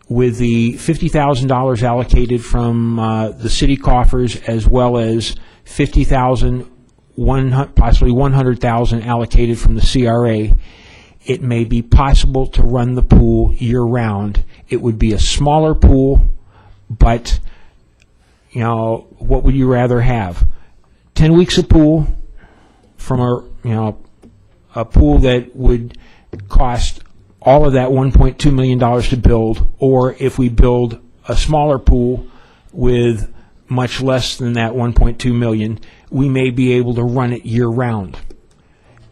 with the $50,000 allocated from the city coffers, as well as $50,000, possibly $100,000 allocated from the CRA, it may be possible to run the pool year-round. It would be a smaller pool, but, you know, what would you rather have? 10 weeks of pool from a pool that would cost all of that $1.2 million to build, or if we build a smaller pool with much less than that $1.2 million, we may be able to run it year-round.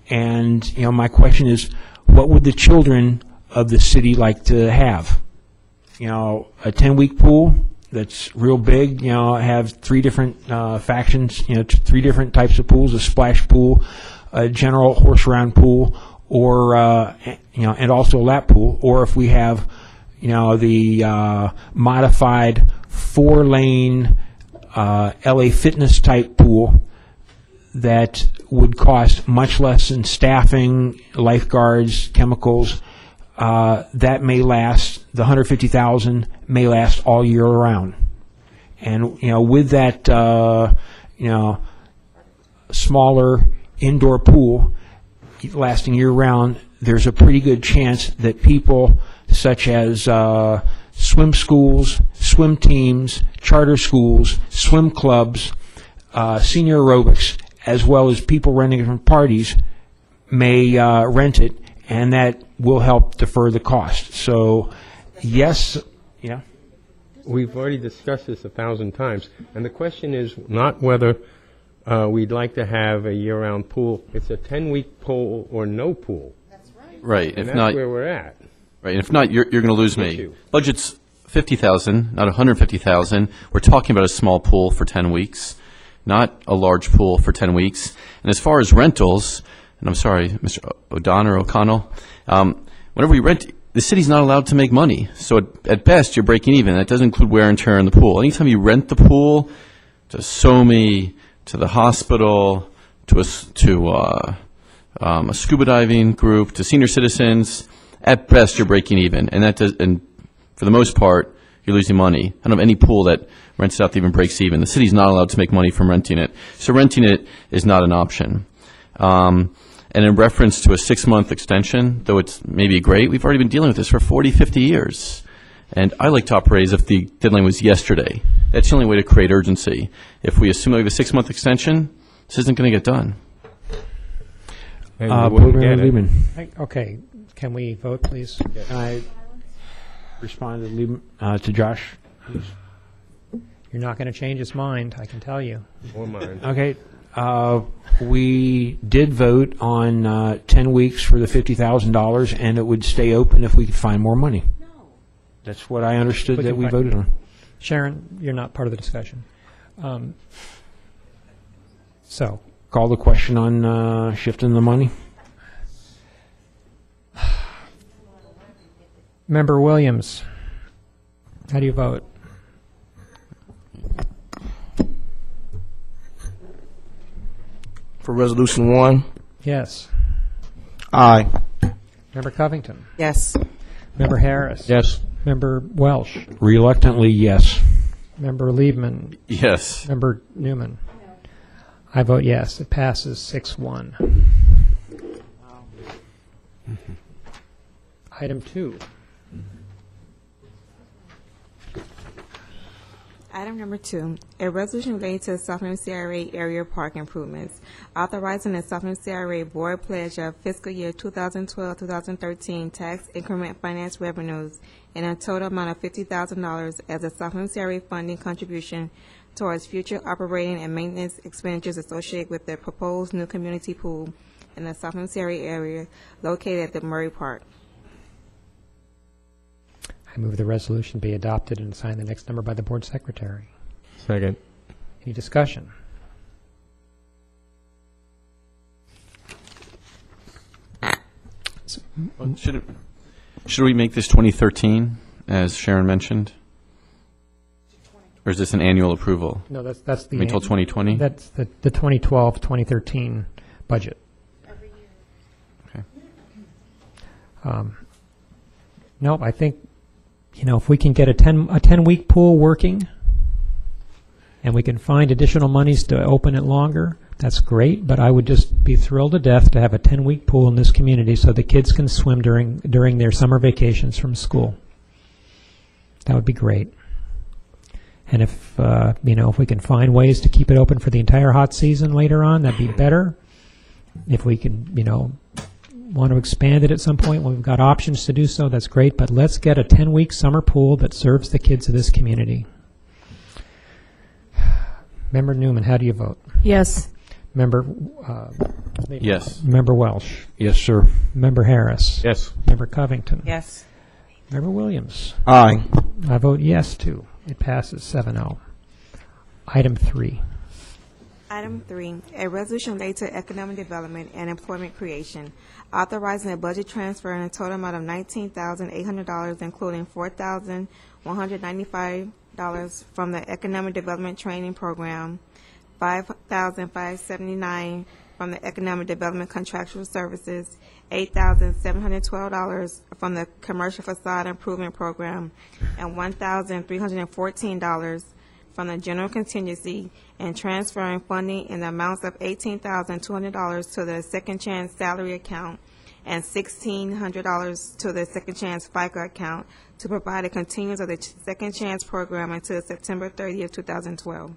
And, you know, my question is, what would the children of the city like to have? You know, a 10-week pool that's real big, you know, have 3 different factions, you know, 3 different types of pools, a splash pool, a general horse-around pool, or, you know, and also a lap pool. Or if we have, you know, the modified 4-lane LA Fitness type pool that would cost much less in staffing, lifeguards, chemicals, that may last, the $150,000 may last all year round. And, you know, with that, you know, smaller indoor pool lasting year round, there's a pretty good chance that people such as swim schools, swim teams, charter schools, swim clubs, senior aerobics, as well as people renting it from parties may rent it, and that will help defer the cost. So, yes, yeah. We've already discussed this 1,000 times, and the question is not whether we'd like to have a year-round pool. It's a 10-week pool or no pool. That's right. Right. And If that's not, where we're at. right. And if not, you're going to lose me. Issue. Budget's $50,000, not $150,000. We're talking about a small pool for 10 weeks, not a large pool for 10 weeks. And as far as rentals, and I'm sorry, Mr. O'Connell, whenever we rent, the city's not allowed to make money. So at best, you're breaking even. That doesn't include wear and tear in the pool. Anytime you rent the pool to SOMI, to the hospital, to a scuba diving group, to senior citizens, at best, you're breaking even. And that does, and for the most part, you're losing money. I don't have any pool that rents out that even breaks even. The city's not allowed to make money from renting it. So renting it is not an option. And in reference to a 6-month extension, though it's maybe great, we've already been dealing with this for 40, 50 years. And I like to operate as if the deadline was yesterday. That's the only way to create urgency. If we assume that we have a 6-month extension, this isn't going to get done. Program Lehman. Okay, can we vote, please? Can I respond to Lehman, to Josh, please? You're not going to change his mind, I can tell you. Or mine. Okay. We did vote on 10 weeks for the $50,000, and it would stay open if we could find more money. That's what I understood that we voted on. Sharon, you're not part of the discussion. So. Call the question on shifting the money. Member Williams, how do you vote? For Resolution 1? Yes. Aye. Member Covington? Yes. Member Harris? Yes. Member Welsh? Reluctantly, yes. Member Liebman? Yes. Member Newman? I vote yes. It passes 6-1. Item 2. Item number 2, a resolution relating to the South Miami CRA area park improvements, authorizing the South Miami CRA board pledge of fiscal year 2012-2013 tax increment finance revenues in a total amount of $50,000 as a South Miami CRA funding contribution towards future operating and maintenance expenditures associated with the proposed new community pool in the South Miami CRA area located at the Murray Park. I move the resolution be adopted and assigned the next number by the board secretary. Second. Any discussion? Well, should we make this 2013, as Sharon mentioned? Or is this an annual approval? No, that's the... Until 2020? That's the 2012-2013 budget. Okay. No, I think, if we can get a 10-week pool working, and we can find additional monies to open it longer, that's great, but I would just be thrilled to death to have a 10-week pool in this community so the kids can swim during their summer vacations from school. That would be great. And if, if we can find ways to keep it open for the entire hot season later on, that'd be better. If we can, want to expand it at some point when we've got options to do so, that's great, but let's get a 10-week summer pool that serves the kids of this community. Member Newman, how do you vote? Yes. Member Yes. Member Welsh? Yes, sir. Member Harris? Yes. Member Covington? Yes. Member Williams? Aye. I vote yes, too. It passes 7-0. Item 3. Item 3, a resolution related to economic development and employment creation, authorizing a budget transfer in a total amount of $19,800, including $4,195 from the Economic Development Training Program, $5,579 from the Economic Development Contractual Services, $8,712 from the Commercial Facade Improvement Program, and $1,314 from the general contingency, and transferring funding in the amounts of $18,200 to the Second Chance salary account and $1,600 to the Second Chance FICA account to provide a continuance of the Second Chance program until September 30th, 2012.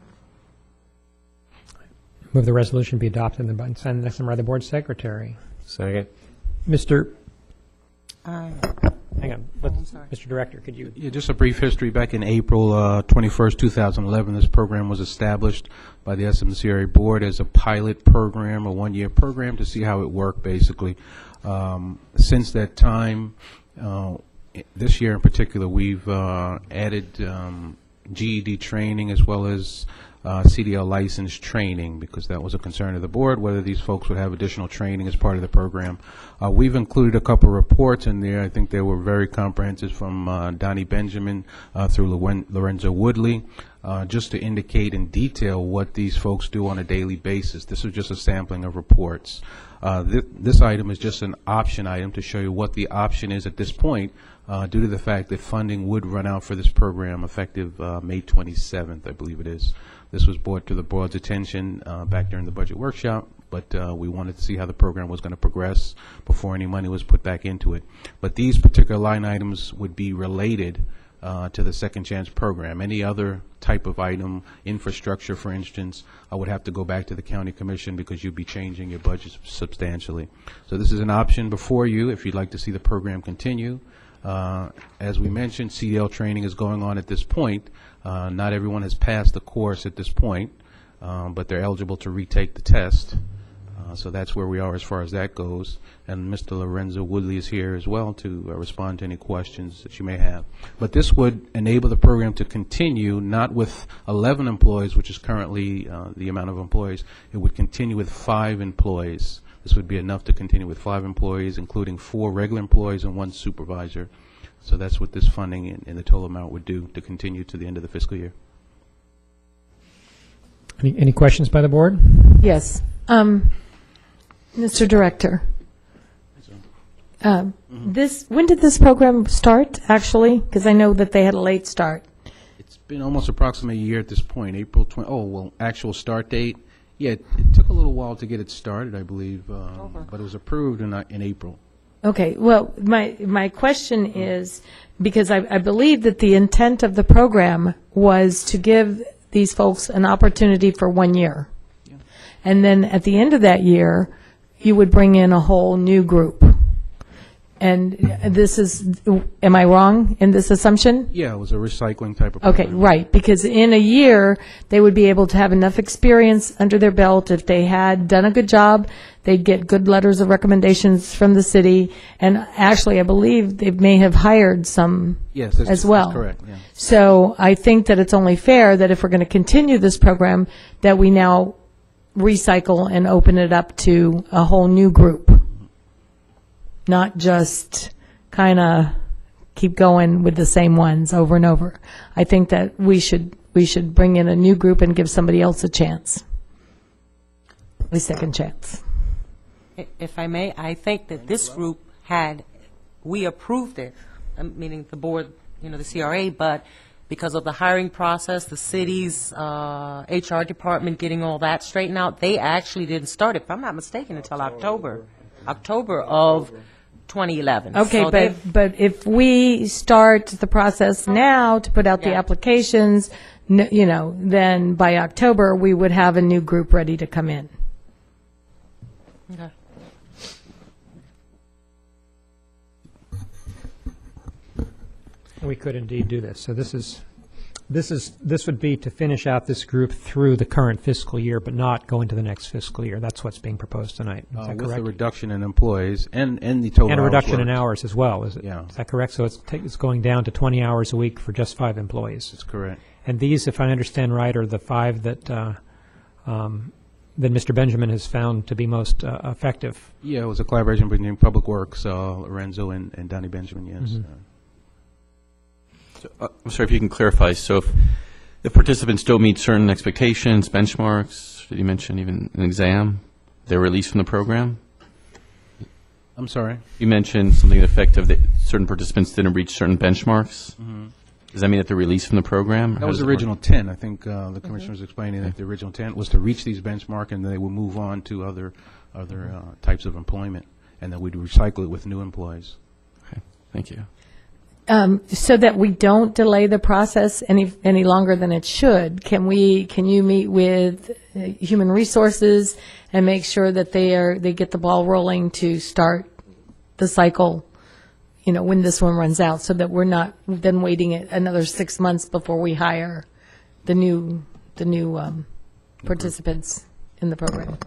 Move the resolution be adopted and signed the next number by the board secretary. Second. Mr. Aye. Hang on. Mr. Director, could you? Yeah, just a brief history. Back in April 21st, 2011, this program was established by the SMCRA board as a pilot program, a one-year program to see how it worked, basically. Since that time, this year in particular, we've added GED training as well as CDL license training, because that was a concern of the board, whether these folks would have additional training as part of the program. We've included a couple of reports in there. I think they were very comprehensive, from Donnie Benjamin through Lorenzo Woodley, just to indicate in detail what these folks do on a daily basis. This is just a sampling of reports. This item is just an option item to show you what the option is at this point, due to the fact that funding would run out for this program effective May 27th, I believe it is. This was brought to the board's attention back during the budget workshop, but we wanted to see how the program was going to progress before any money was put back into it. But these particular line items would be related to the Second Chance program. Any other type of item, infrastructure, for instance, would have to go back to the county commission because you'd be changing your budget substantially. So this is an option before you if you'd like to see the program continue. As we mentioned, CDL training is going on at this point. Not everyone has passed the course at this point, but they're eligible to retake the test. So that's where we are as far as that goes. And Mr. Lorenzo Woodley is here as well to respond to any questions that you may have. But this would enable the program to continue, not with 11 employees, which is currently the amount of employees. It would continue with 5 employees. This would be enough to continue with 5 employees, including 4 regular employees and 1 supervisor. So that's what this funding in the total amount would do to continue to the end of the fiscal year. Any questions by the board? Yes. Mr. Director, when did this program start, actually? Because I know that they had a late start. been almost approximately a year at this point. April 20. Oh well, actual start date. Yeah, it took a little while to get it started, I believe, but it was approved in April. Okay, well, my question is, because I believe that the intent of the program was to give these folks an opportunity for 1 year. Yeah. And then at the end of that year, you would bring in a whole new group. And this is, am I wrong in this assumption? Yeah, it was a recycling type of Okay, program. right, because in a year, they would be able to have enough experience under their belt. If they had done a good job, they'd get good letters of recommendations from the city. And actually, I believe they may have hired some Yes, that's, as well. That's correct, yeah. So I think that it's only fair that if we're going to continue this program, that we now recycle and open it up to a whole new group. Not just kind of keep going with the same ones over and over. I think that we should bring in a new group and give somebody else a chance, a second chance. If I may, I think that this group we approved it, meaning the board, the CRA, but because of the hiring process, the city's HR department getting all that straightened out, they actually didn't start it, if I'm not mistaken, until October of 2011. Okay, So but if we start the process now to put out the applications, then by October, we would have a new group ready to come in. Okay. We could indeed do this. So this would be to finish out this group through the current fiscal year, but not go into the next fiscal year. That's what's being proposed tonight. Is that With correct? a reduction in employees and the total And a hours reduction in worked. hours as well, is it? Yeah. Is that correct? So it's going down to 20 hours a week for just 5 employees. That's correct. And these, if I understand right, are the 5 that Mr. Benjamin has found to be most effective. Yeah, it was a collaboration between Public Works, Lorenzo, and Donnie Benjamin, yes. Mhm. So, I'm sorry if you can clarify. So if participants don't meet certain expectations, benchmarks, did you mention even an exam, they're released from the program? I'm sorry? You mentioned something to the effect of that certain participants didn't reach certain benchmarks. Mhm. Does that mean that they're released from the program? That was the original 10. I think the commissioner was explaining that the original 10 was to reach these benchmark, and they would move on to other types of employment, and then we'd recycle it with new employees. Okay, thank you. So that we don't delay the process any longer than it should, can you meet with Human Resources and make sure that they get the ball rolling to start the cycle, when this one runs out, so that we're not then waiting another 6 months before we hire the new participants in the program?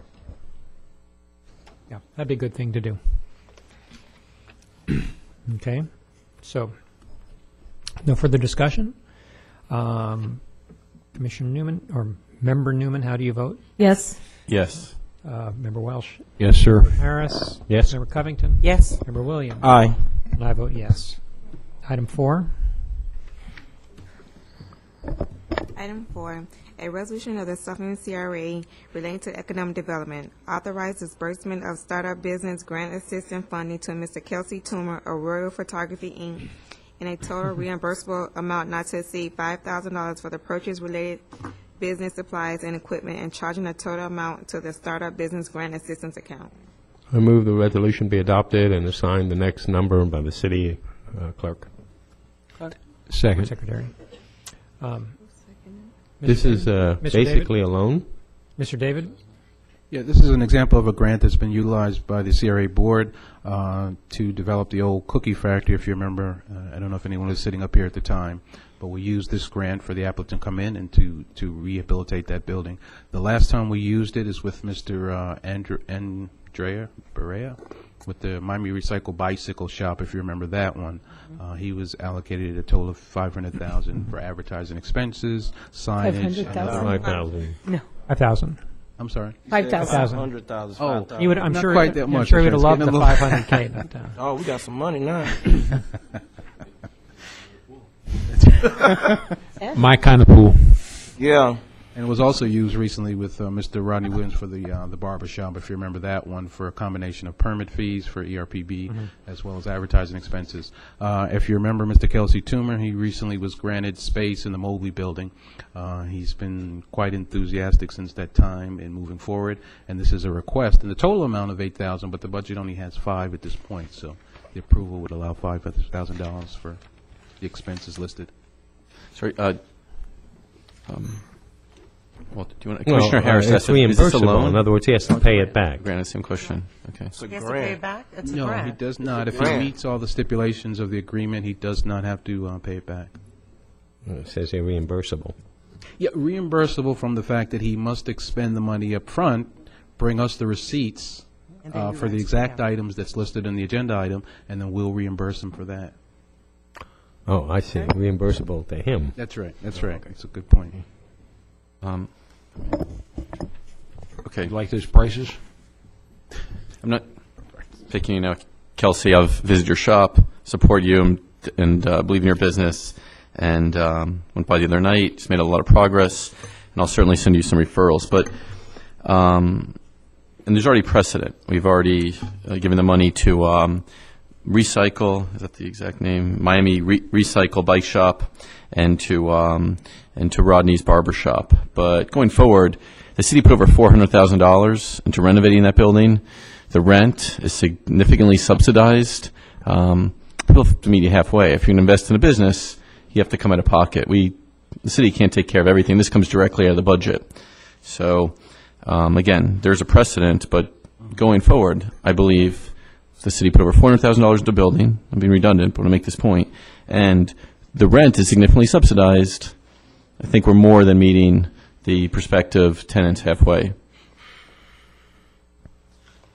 Yeah, that'd be a good thing to do. Okay, so no further discussion. Commissioner Newman, or Member Newman, how do you vote? Yes. Yes. Member Welsh? Yes, sir. Member Harris? Yes. Member Covington? Yes. Member Williams? Aye. And I vote yes. Item 4. Item 4, a resolution of the Suffolk CRA relating to economic development. Authorize disbursement of startup business grant assistance funding to Mr. Kelsey Toomer of Royal Photography, Inc. in a total reimbursable amount not to exceed $5,000 for the purchase related business supplies and equipment, and charging a total amount to the startup business grant assistance account. I move the resolution be adopted and assign the next number by the city clerk. Second. Secretary. This is Mr. basically a loan? Mr. David? Yeah, this is an example of a grant that's been utilized by the CRA board to develop the old cookie factory, if you remember. I don't know if anyone was sitting up here at the time, but we used this grant for the applicant to come in and to rehabilitate that building. The last time we used it is with Mr. Andrea Berea with the Miami Recycle Bicycle Shop, if you remember that one. He was allocated a total of $500,000 for advertising expenses, signage. and $5,000. No. 5,000. I'm sorry. 5,000. 100,000. Oh, He would, I'm not sure. quite that I'm much. sure he would have It's loved the getting a little- 500K. But, Oh, we got some money now. My kind of pool. Yeah. And it was also used recently with Mr. Rodney Williams for the barber shop, if you remember that one, for a combination of permit fees for ERPB as well as advertising expenses. If you remember Mr. Kelsey Toomer, he recently was granted space in the Mobley building. He's been quite enthusiastic since that time in moving forward, and this is a request in the total amount of $8,000, but the budget only has $5 at this point, so the approval would allow $5,000 for the expenses listed. Sorry, well, do you want, Commissioner Harris, it's is this a reimbursable. loan? In other words, he has to pay it back. Grant, same question. Okay. He has to pay it back? It's a No, grant. he does not. If he meets all the stipulations of the agreement, he does not have to pay it back. It says here reimbursable. Yeah, reimbursable from the fact that he must expend the money up front, bring us the receipts for the exact items that's listed in the agenda item, and then we'll reimburse him for that. Oh, I see. Reimbursable to him. That's right. That's right. That's a good point. Okay. You like those prices? I'm not picking, Kelsey, I've visited your shop, support you, and believe in your business, and went by the other night, just made a lot of progress, and I'll certainly send you some referrals. But, and there's already precedent. We've already given the money to Recycle, is that the exact name? Miami Recycle Bike Shop, and to Rodney's Barber Shop. But going forward, the city put over $400,000 into renovating that building. The rent is significantly subsidized. People have to meet you halfway. If you're going to invest in a business, you have to come out of pocket. The city can't take care of everything. This comes directly out of the budget. So, again, there's a precedent, but going forward, I believe the city put over $400,000 into the building. I'm being redundant, but I want to make this point. And the rent is significantly subsidized. I think we're more than meeting the prospective tenants halfway.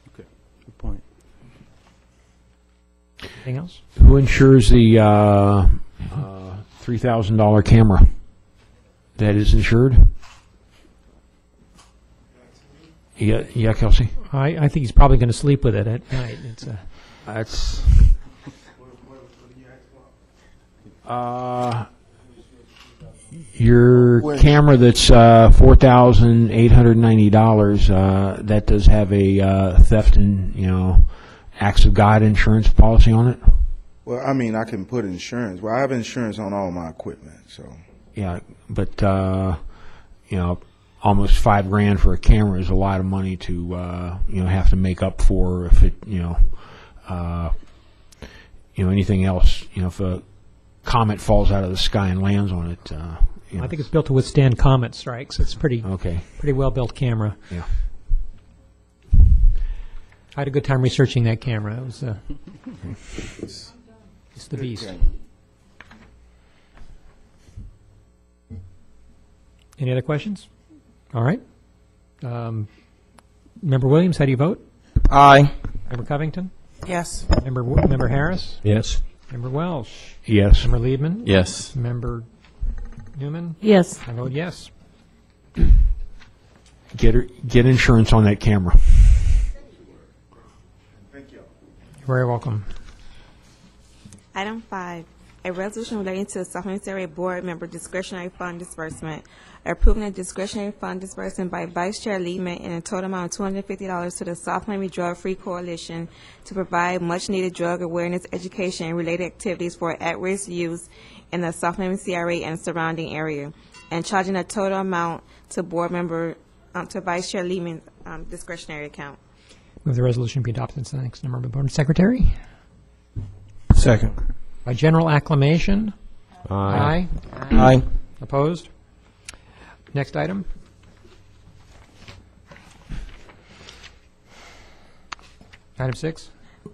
Okay, good point. Anything else? Who insures the $3,000 camera? That is insured? Yeah, Kelsey? I think he's probably going to sleep with it at night. That's your camera that's $4,890. That does have a theft and acts of God insurance policy on it. Well, I mean, I can put insurance. Well, I have insurance on all my equipment, so. Yeah, but almost $5,000 for a camera is a lot of money to have to make up for if it anything else. If a comet falls out of the sky and lands on it. I think it's built to withstand comet strikes. It's pretty well built camera. Yeah. I had a good time researching that camera. It was it's the beast. Any other questions? All right. Member Williams, how do you vote? Aye. Member Covington? Yes. Member Harris? Yes. Member Welsh? Yes. Member Liebman? Yes. Member Newman? Yes. I vote yes. Get insurance on that camera. You're very welcome. Item 5, a resolution relating to the South Miami Area Board Member Discretionary Fund Disbursement. Approving a discretionary fund disbursement by Vice Chair Lehman in a total amount of $250 to the South Miami Drug Free Coalition to provide much-needed drug awareness education and related activities for at-risk youth in the South Miami CRA and surrounding area, and charging a total amount to board member, to Vice Chair Lehman's discretionary account. Move the resolution be adopted. Thanks. Member Board Secretary? Second. By general acclamation? Aye. Aye. Aye. Opposed? Next item. Item 6.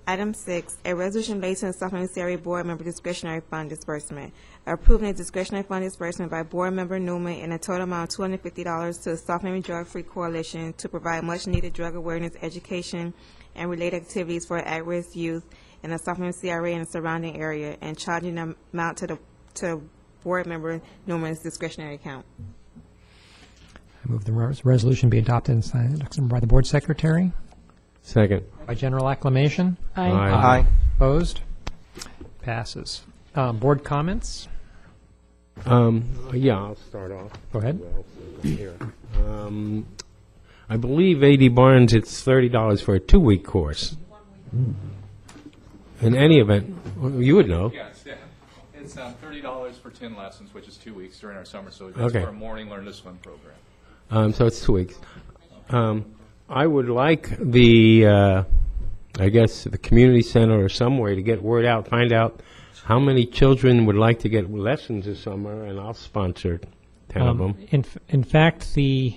Item 6, a resolution relating to the South Miami Area Board Member Discretionary Fund Disbursement. Approving a discretionary fund disbursement by Board Member Newman in a total amount of $250 to the South Miami Drug Free Coalition to provide much-needed drug awareness education and related activities for at-risk youth in the South Miami CRA and the surrounding area, and charging the amount to Board Member Newman's discretionary account. I move the resolution be adopted and signed by the Board Secretary. Second. By general acclamation? Aye. Aye. Opposed? Passes. Board comments? Yeah, I'll start off. Go ahead. Here. I believe A.D. Barnes, it's $30 for a 2-week course. In any event, you would know. Yes, yeah. It's $30 for 10 lessons, which is 2 weeks during our summer, so that's Okay. for a morning learn to swim program. So it's 2 weeks. I would like the, I guess, the community center or some way to get word out, find out how many children would like to get lessons this summer, and I'll sponsor 10 of them. In fact, you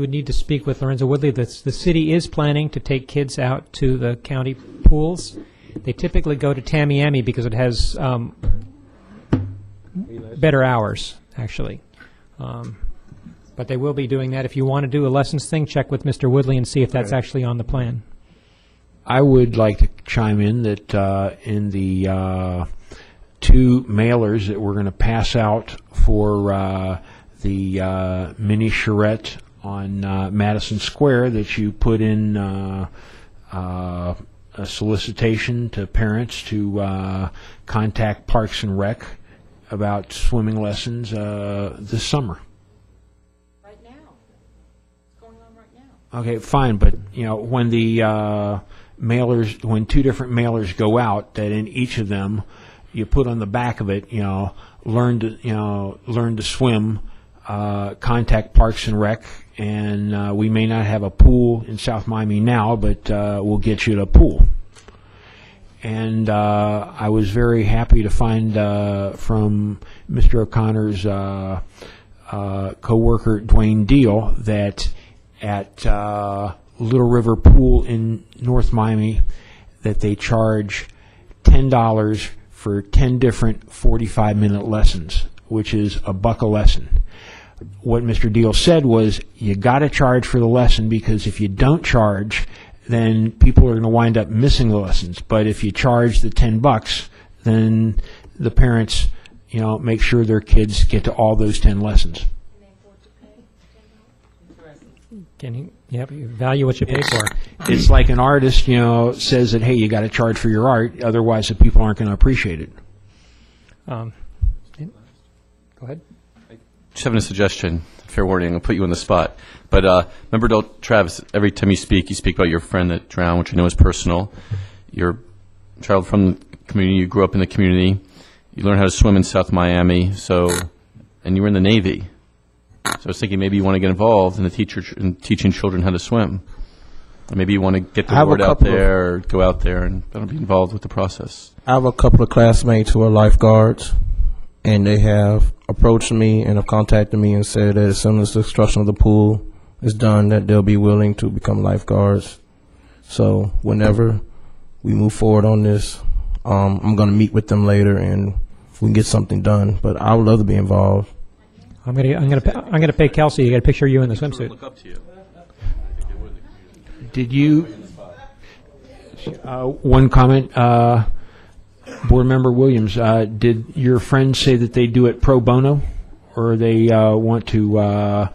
would need to speak with Lorenzo Woodley. The city is planning to take kids out to the county pools. They typically go to Tamiami because it has better hours, actually. But they will be doing that. If you want to do a lessons thing, check with Mr. Woodley and see if that's actually on the plan. I would like to chime in that in the 2 mailers that we're going to pass out for the mini charrette on Madison Square, that you put in a solicitation to parents to contact Parks and Rec about swimming lessons this summer. Right now. It's going on right now. Okay, fine, but when the mailers, when 2 different mailers go out, that in each of them you put on the back of it, learn to swim, contact Parks and Rec, and we may not have a pool in South Miami now, but we'll get you to a pool. And I was very happy to find from Mr. O'Connor's co-worker Dwayne Deal that at Little River Pool in North Miami that they charge $10 for 10 different 45-minute lessons, which is $1 a lesson. What Mr. Deal said was, you got to charge for the lesson, because if you don't charge, then people are going to wind up missing the lessons. But if you charge the $10, then the parents, make sure their kids get to all those 10 lessons. You value what you pay for. It's like an artist, says that, hey, you got to charge for your art, otherwise the people aren't going to appreciate it. Go ahead. Just having a suggestion. Fair warning, I'll put you on the spot. But remember, Travis, every time you speak about your friend that drowned, which I know is personal. You're a child from the community. You grew up in the community. You learned how to swim in South Miami. And you were in the Navy. So I was thinking maybe you want to get involved in teaching children how to swim. Or maybe you want to get the word out there, or go out there and be involved with the process. I have a couple of classmates who are lifeguards, and they have approached me and have contacted me and said that as soon as the construction of the pool is done, that they'll be willing to become lifeguards. So whenever we move forward on this, I'm going to meet with them later and we can get something done. But I would love to be involved. I'm gonna pay Kelsey to get a picture of you in the swimsuit. Look up to you. Did you? One comment, Board Member Williams. Did your friends say that they do it pro bono, or they want to,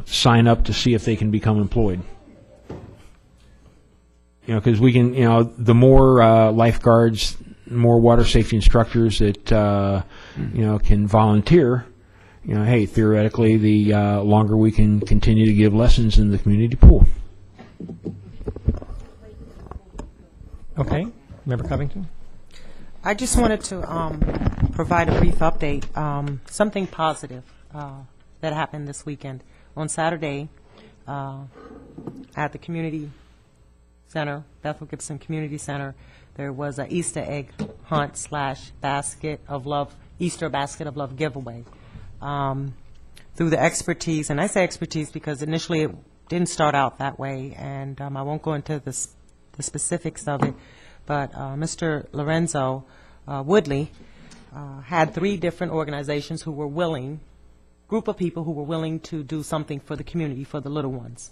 sign up to see if they can become employed? Because we can, the more lifeguards, more water safety instructors that can volunteer. Hey, theoretically, the longer we can continue to give lessons in the community pool. Okay, Member Covington. I just wanted to provide a brief update. Something positive that happened this weekend. On Saturday, at the community center, Bethel Gibson Community Center, there was an Easter egg hunt / basket of love, Easter basket of love giveaway. Through the expertise, and I say expertise because initially it didn't start out that way, and I won't go into the specifics of it, but Mr. Lorenzo Woodley had 3 different organizations who were willing, group of people who were willing to do something for the community, for the little ones.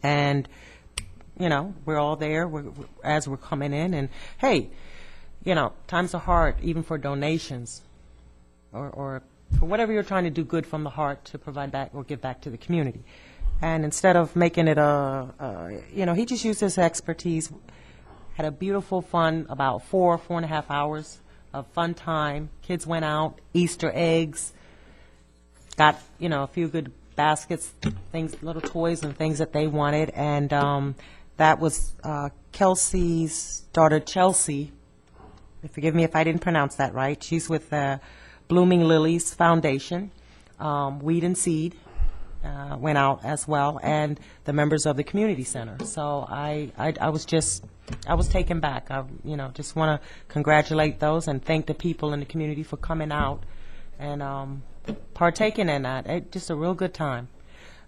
And, we're all there as we're coming in, and hey, times are hard even for donations or for whatever you're trying to do good from the heart to provide back or give back to the community. And instead of making it he just used his expertise, had a beautiful fun, about 4.5 hours a fun time. Kids went out, Easter eggs, got, a few good baskets, things, little toys and things that they wanted. And that was Kelsey's daughter, Chelsea. Forgive me if I didn't pronounce that right. She's with Blooming Lilies Foundation. Weed and Seed went out as well, and the members of the community center. So I was taken back. I just want to congratulate those and thank the people in the community for coming out and partaking in that. Just a real good time.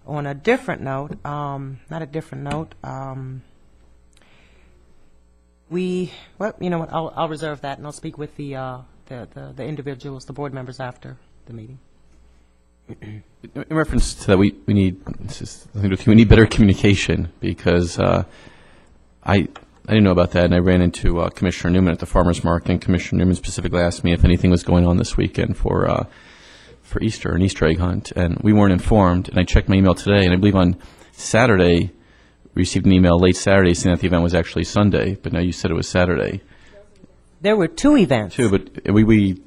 On a different note, not a different note. I'll reserve that, and I'll speak with the individuals, the board members after the meeting. In reference to that, we need, we need better communication, because I didn't know about that, and I ran into Commissioner Newman at the farmers market, and Commissioner Newman specifically asked me if anything was going on this weekend for Easter, an Easter egg hunt, and we weren't informed. And I checked my email today, and I believe on Saturday, received an email late Saturday saying that the event was actually Sunday, but now you said it was Saturday. There were 2 events. 2, but we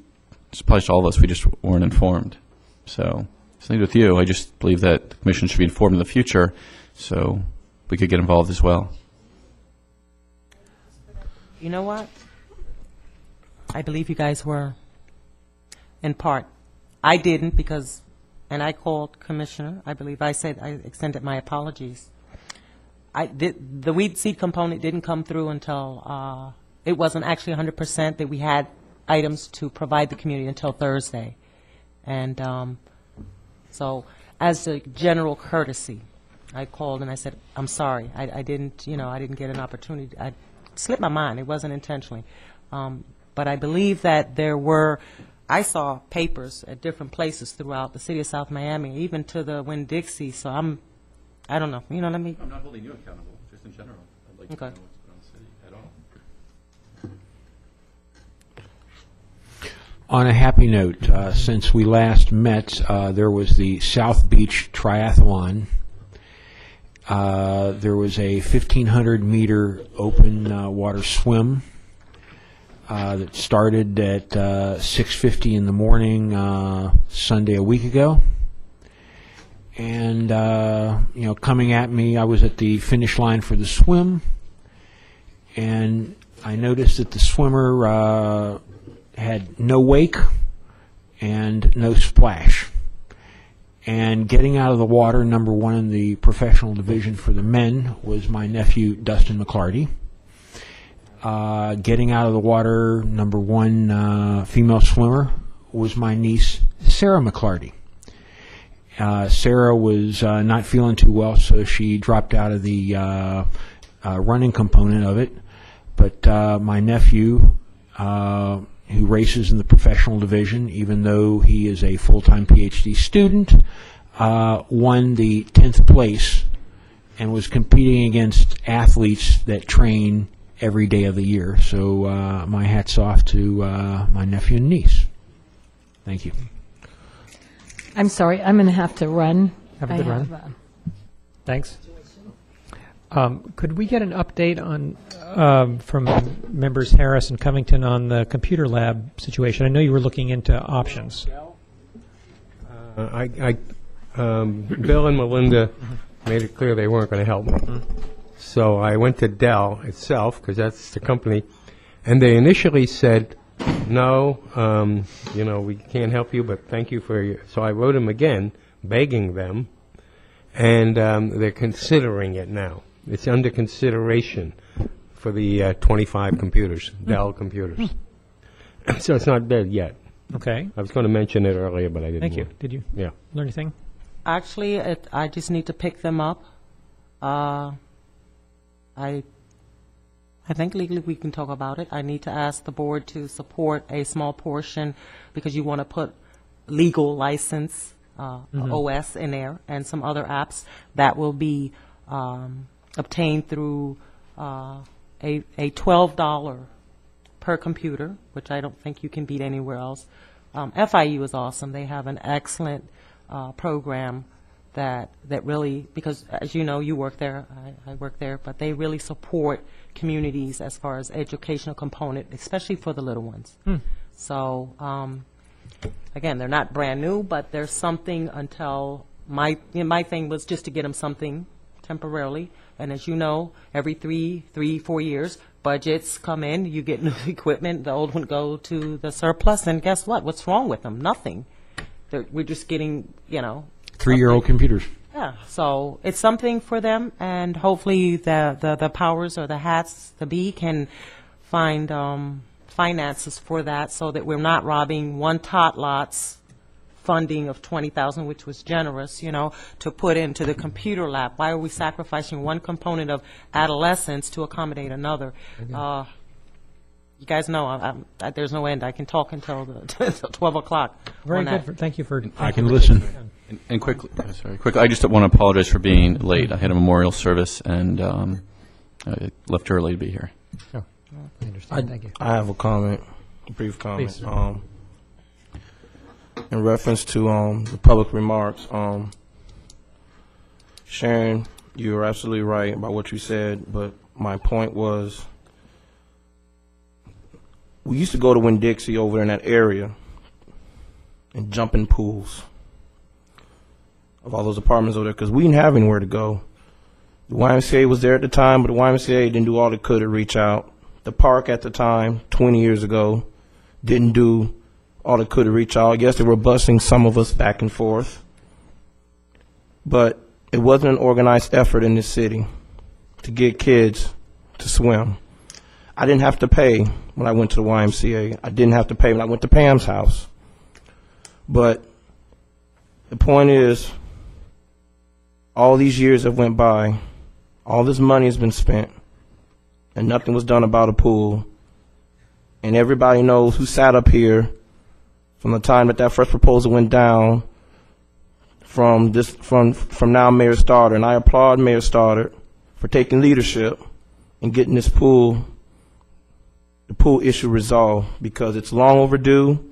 surprised all of us. We just weren't informed. So, same with you. I just believe that the commission should be informed in the future, so we could get involved as well. You know what? I believe you guys were, in part. I didn't because, and I called Commissioner. I believe I said I extended my apologies. The weed seed component didn't come through until it wasn't actually 100% that we had items to provide the community until Thursday. And so as a general courtesy, I called and I said, I'm sorry, I didn't get an opportunity. I slipped my mind. It wasn't intentionally. But I believe that I saw papers at different places throughout the city of South Miami, even to the Winn-Dixie. So I don't know. Let me. I'm not holding you accountable, just in general. I'd like to know what's going on in the city at all. On a happy note, since we last met, there was the South Beach Triathlon. There was a 1,500-meter open water swim that started at 6:50 in the morning Sunday a week ago. And, coming at me, I was at the finish line for the swim, and I noticed that the swimmer had no wake and no splash. And getting out of the water, number 1 in the professional division for the men was my nephew, Dustin McClarty. Getting out of the water, number 1 female swimmer was my niece, Sarah McClarty. Sarah was not feeling too well, so she dropped out of the running component of it. But my nephew, who races in the professional division, even though he is a full-time PhD student, won the 10th place and was competing against athletes that train every day of the year. So my hat's off to my nephew and niece. Thank you. I'm sorry, I'm going to have to run. Have a good run. Thanks. Could we get an update on from members Harris and Covington on the computer lab situation? I know you were looking into options. Bill and Melinda made it clear they weren't going to help me. So I went to Dell itself, because that's the company, and they initially said, no, we can't help you, but thank you for your... So I wrote them again, begging them, and they're considering it now. It's under consideration for the 25 computers, Dell computers. So it's not dead yet. Okay. I was going to mention it earlier, but I didn't. Thank you. Did you learn anything? Actually, I just need to pick them up. I think legally we can talk about it. I need to ask the board to support a small portion because you want to put legal license OS in there and some other apps that will be obtained through a $12 per computer, which I don't think you can beat anywhere else. FIU is awesome. They have an excellent program that really, because as you know, you work there, I work there, but they really support communities as far as educational component, especially for the little ones. So, again, they're not brand new, but there's something until, my thing was just to get them something temporarily. And as you know, every 4 years, budgets come in, you get new equipment, the old one go to the surplus, and guess what? What's wrong with them? Nothing. We're just getting, 3-year-old computers. Yeah, so it's something for them, and hopefully the powers or the hats to be can find finances for that, so that we're not robbing one tot lot's funding of $20,000, which was generous, to put into the computer lab. Why are we sacrificing one component of adolescence to accommodate another? You guys know there's no end. I can talk until 12 o'clock. Very good. Thank you for. I can listen. And quickly, I just want to apologize for being late. I had a memorial service and I left early to be here. Oh, I understand. Thank you. I have a comment, a brief comment. Please. In reference to the public remarks, Sharon, you are absolutely right about what you said, but my point was, we used to go to Winn-Dixie over in that area and jump in pools of all those apartments over there because we didn't have anywhere to go. The YMCA was there at the time, but the YMCA didn't do all it could to reach out. The park at the time, 20 years ago, didn't do all it could to reach out. Yes, they were busing some of us back and forth, but it wasn't an organized effort in this city to get kids to swim. I didn't have to pay when I went to the YMCA. I didn't have to pay when I went to Pam's house. But the point is, all these years have went by, all this money has been spent, and nothing was done about a pool. And everybody knows who sat up here from the time that first proposal went down, from now Mayor Stoddard. And I applaud Mayor Stoddard for taking leadership and getting the pool issue resolved, because it's long overdue.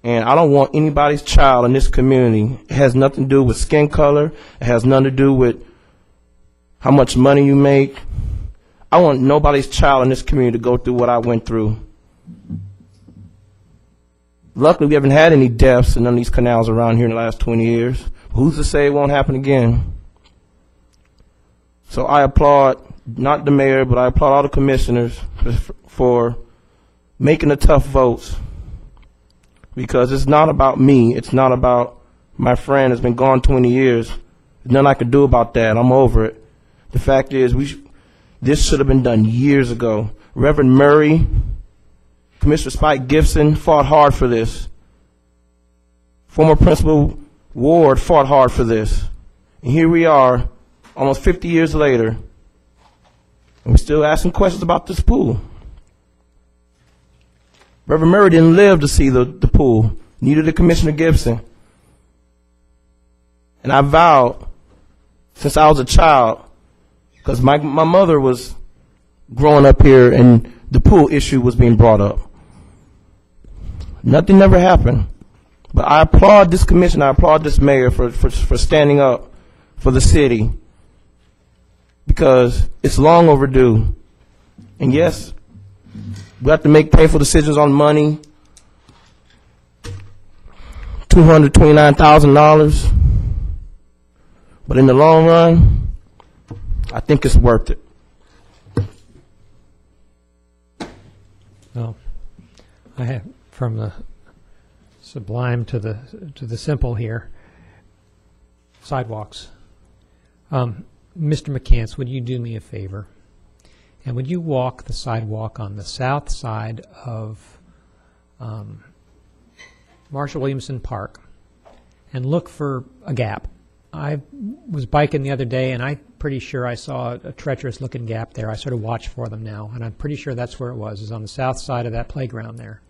And I don't want anybody's child in this community. It has nothing to do with skin color. It has nothing to do with how much money you make. I want nobody's child in this community to go through what I went through. Luckily, we haven't had any deaths in none of these canals around here in the last 20 years. Who's to say it won't happen again? So I applaud, not the mayor, but I applaud all the commissioners for making the tough votes. Because it's not about me. It's not about my friend that's been gone 20 years. There's nothing I can do about that. I'm over it. The fact is, this should have been done years ago. Reverend Murray, Commissioner Spike Gibson fought hard for this. Former Principal Ward fought hard for this. And here we are, almost 50 years later, and we're still asking questions about this pool. Reverend Murray didn't live to see the pool, neither did Commissioner Gibson. And I vowed, since I was a child, because my mother was growing up here and the pool issue was being brought up. Nothing never happened. But I applaud this commission, I applaud this mayor for standing up for the city, because it's long overdue. And yes, we have to make painful decisions on money. $229,000. But in the long run, I think it's worth it. Well, I have, from the sublime to the simple here, sidewalks. Mr. McCants, would you do me a favor? And would you walk the sidewalk on the south side of Marshall Williamson Park and look for a gap? I was biking the other day, and I'm pretty sure I saw a treacherous-looking gap there. I sort of watch for them now, and I'm pretty sure that's where it was, is on the south side of that playground there.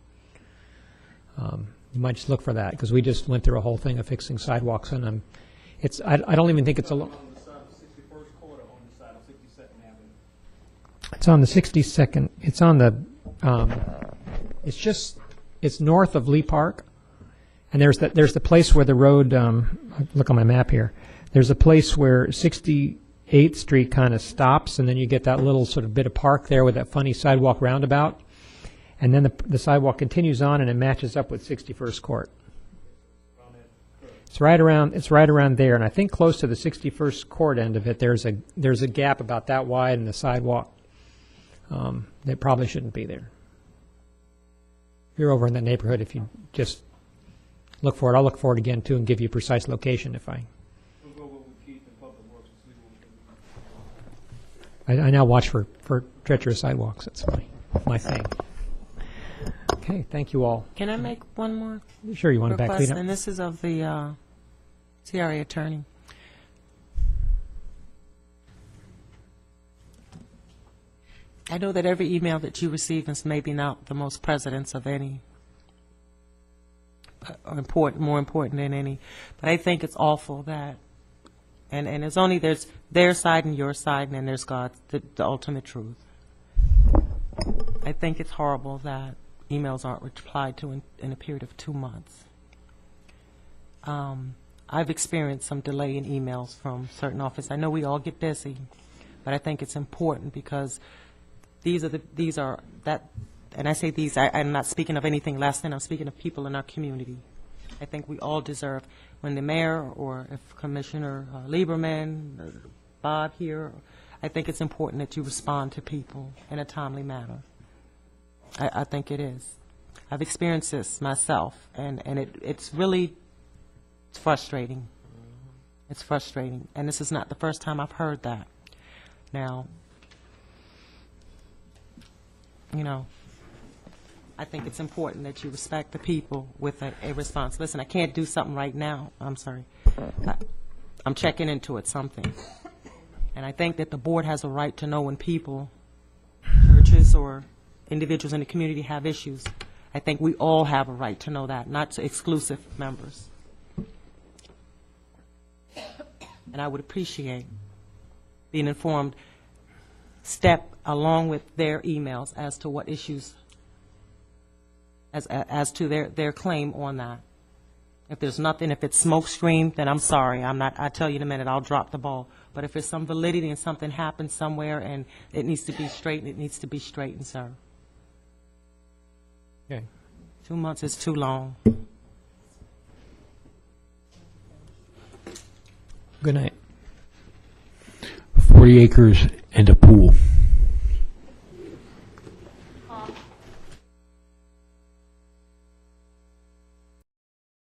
You might just look for that, because we just went through a whole thing of fixing sidewalks, and I don't even think it's a It's on the 62nd. It's on the. It's north of Lee Park, and there's the place where the road. Look on my map here. There's a place where 68th Street kind of stops, and then you get that little sort of bit of park there with that funny sidewalk roundabout, And then the sidewalk continues on and it matches up with 61st Court. It's right around there, and I think close to the 61st Court end of it, there's a gap about that wide in the sidewalk that probably shouldn't be there. If you're over in that neighborhood, if you just look for it, I'll look for it again too and give you a precise location if I now watch for treacherous sidewalks. That's my thing. Okay, thank you all. Can I make one more Sure, you want to back request? clean up? And this is of the CRA attorney. I know that every email that you receive is maybe not the most precedence of any, or more important than any, but I think it's awful that, and it's only there's their side and your side, and then there's God's, the ultimate truth. I think it's horrible that emails aren't replied to in a period of 2 months. I've experienced some delay in emails from certain offices. I know we all get busy, but I think it's important because these are that, and I say these, I'm not speaking of anything less than, I'm speaking of people in our community. I think we all deserve, when the mayor or if Commissioner Lieberman, or Bob here, I think it's important that you respond to people in a timely manner. I think it is. I've experienced this myself, and it's really frustrating. It's frustrating, and this is not the first time I've heard that. Now, you know, I think it's important that you respect the people with a response. Listen, I can't do something right now. I'm sorry. I'm checking into it, something. And I think that the board has a right to know when people, churches or individuals in the community have issues. I think we all have a right to know that, not exclusive members. And I would appreciate being informed step along with their emails as to what issues, as to their claim on that. If there's nothing, if it's smoke screen, then I'm sorry. I tell you in a minute, I'll drop the ball. But if there's some validity and something happens somewhere and it needs to be straightened, it needs to be straightened, sir. Okay. 2 months is too long. Good night. 40 acres and a pool.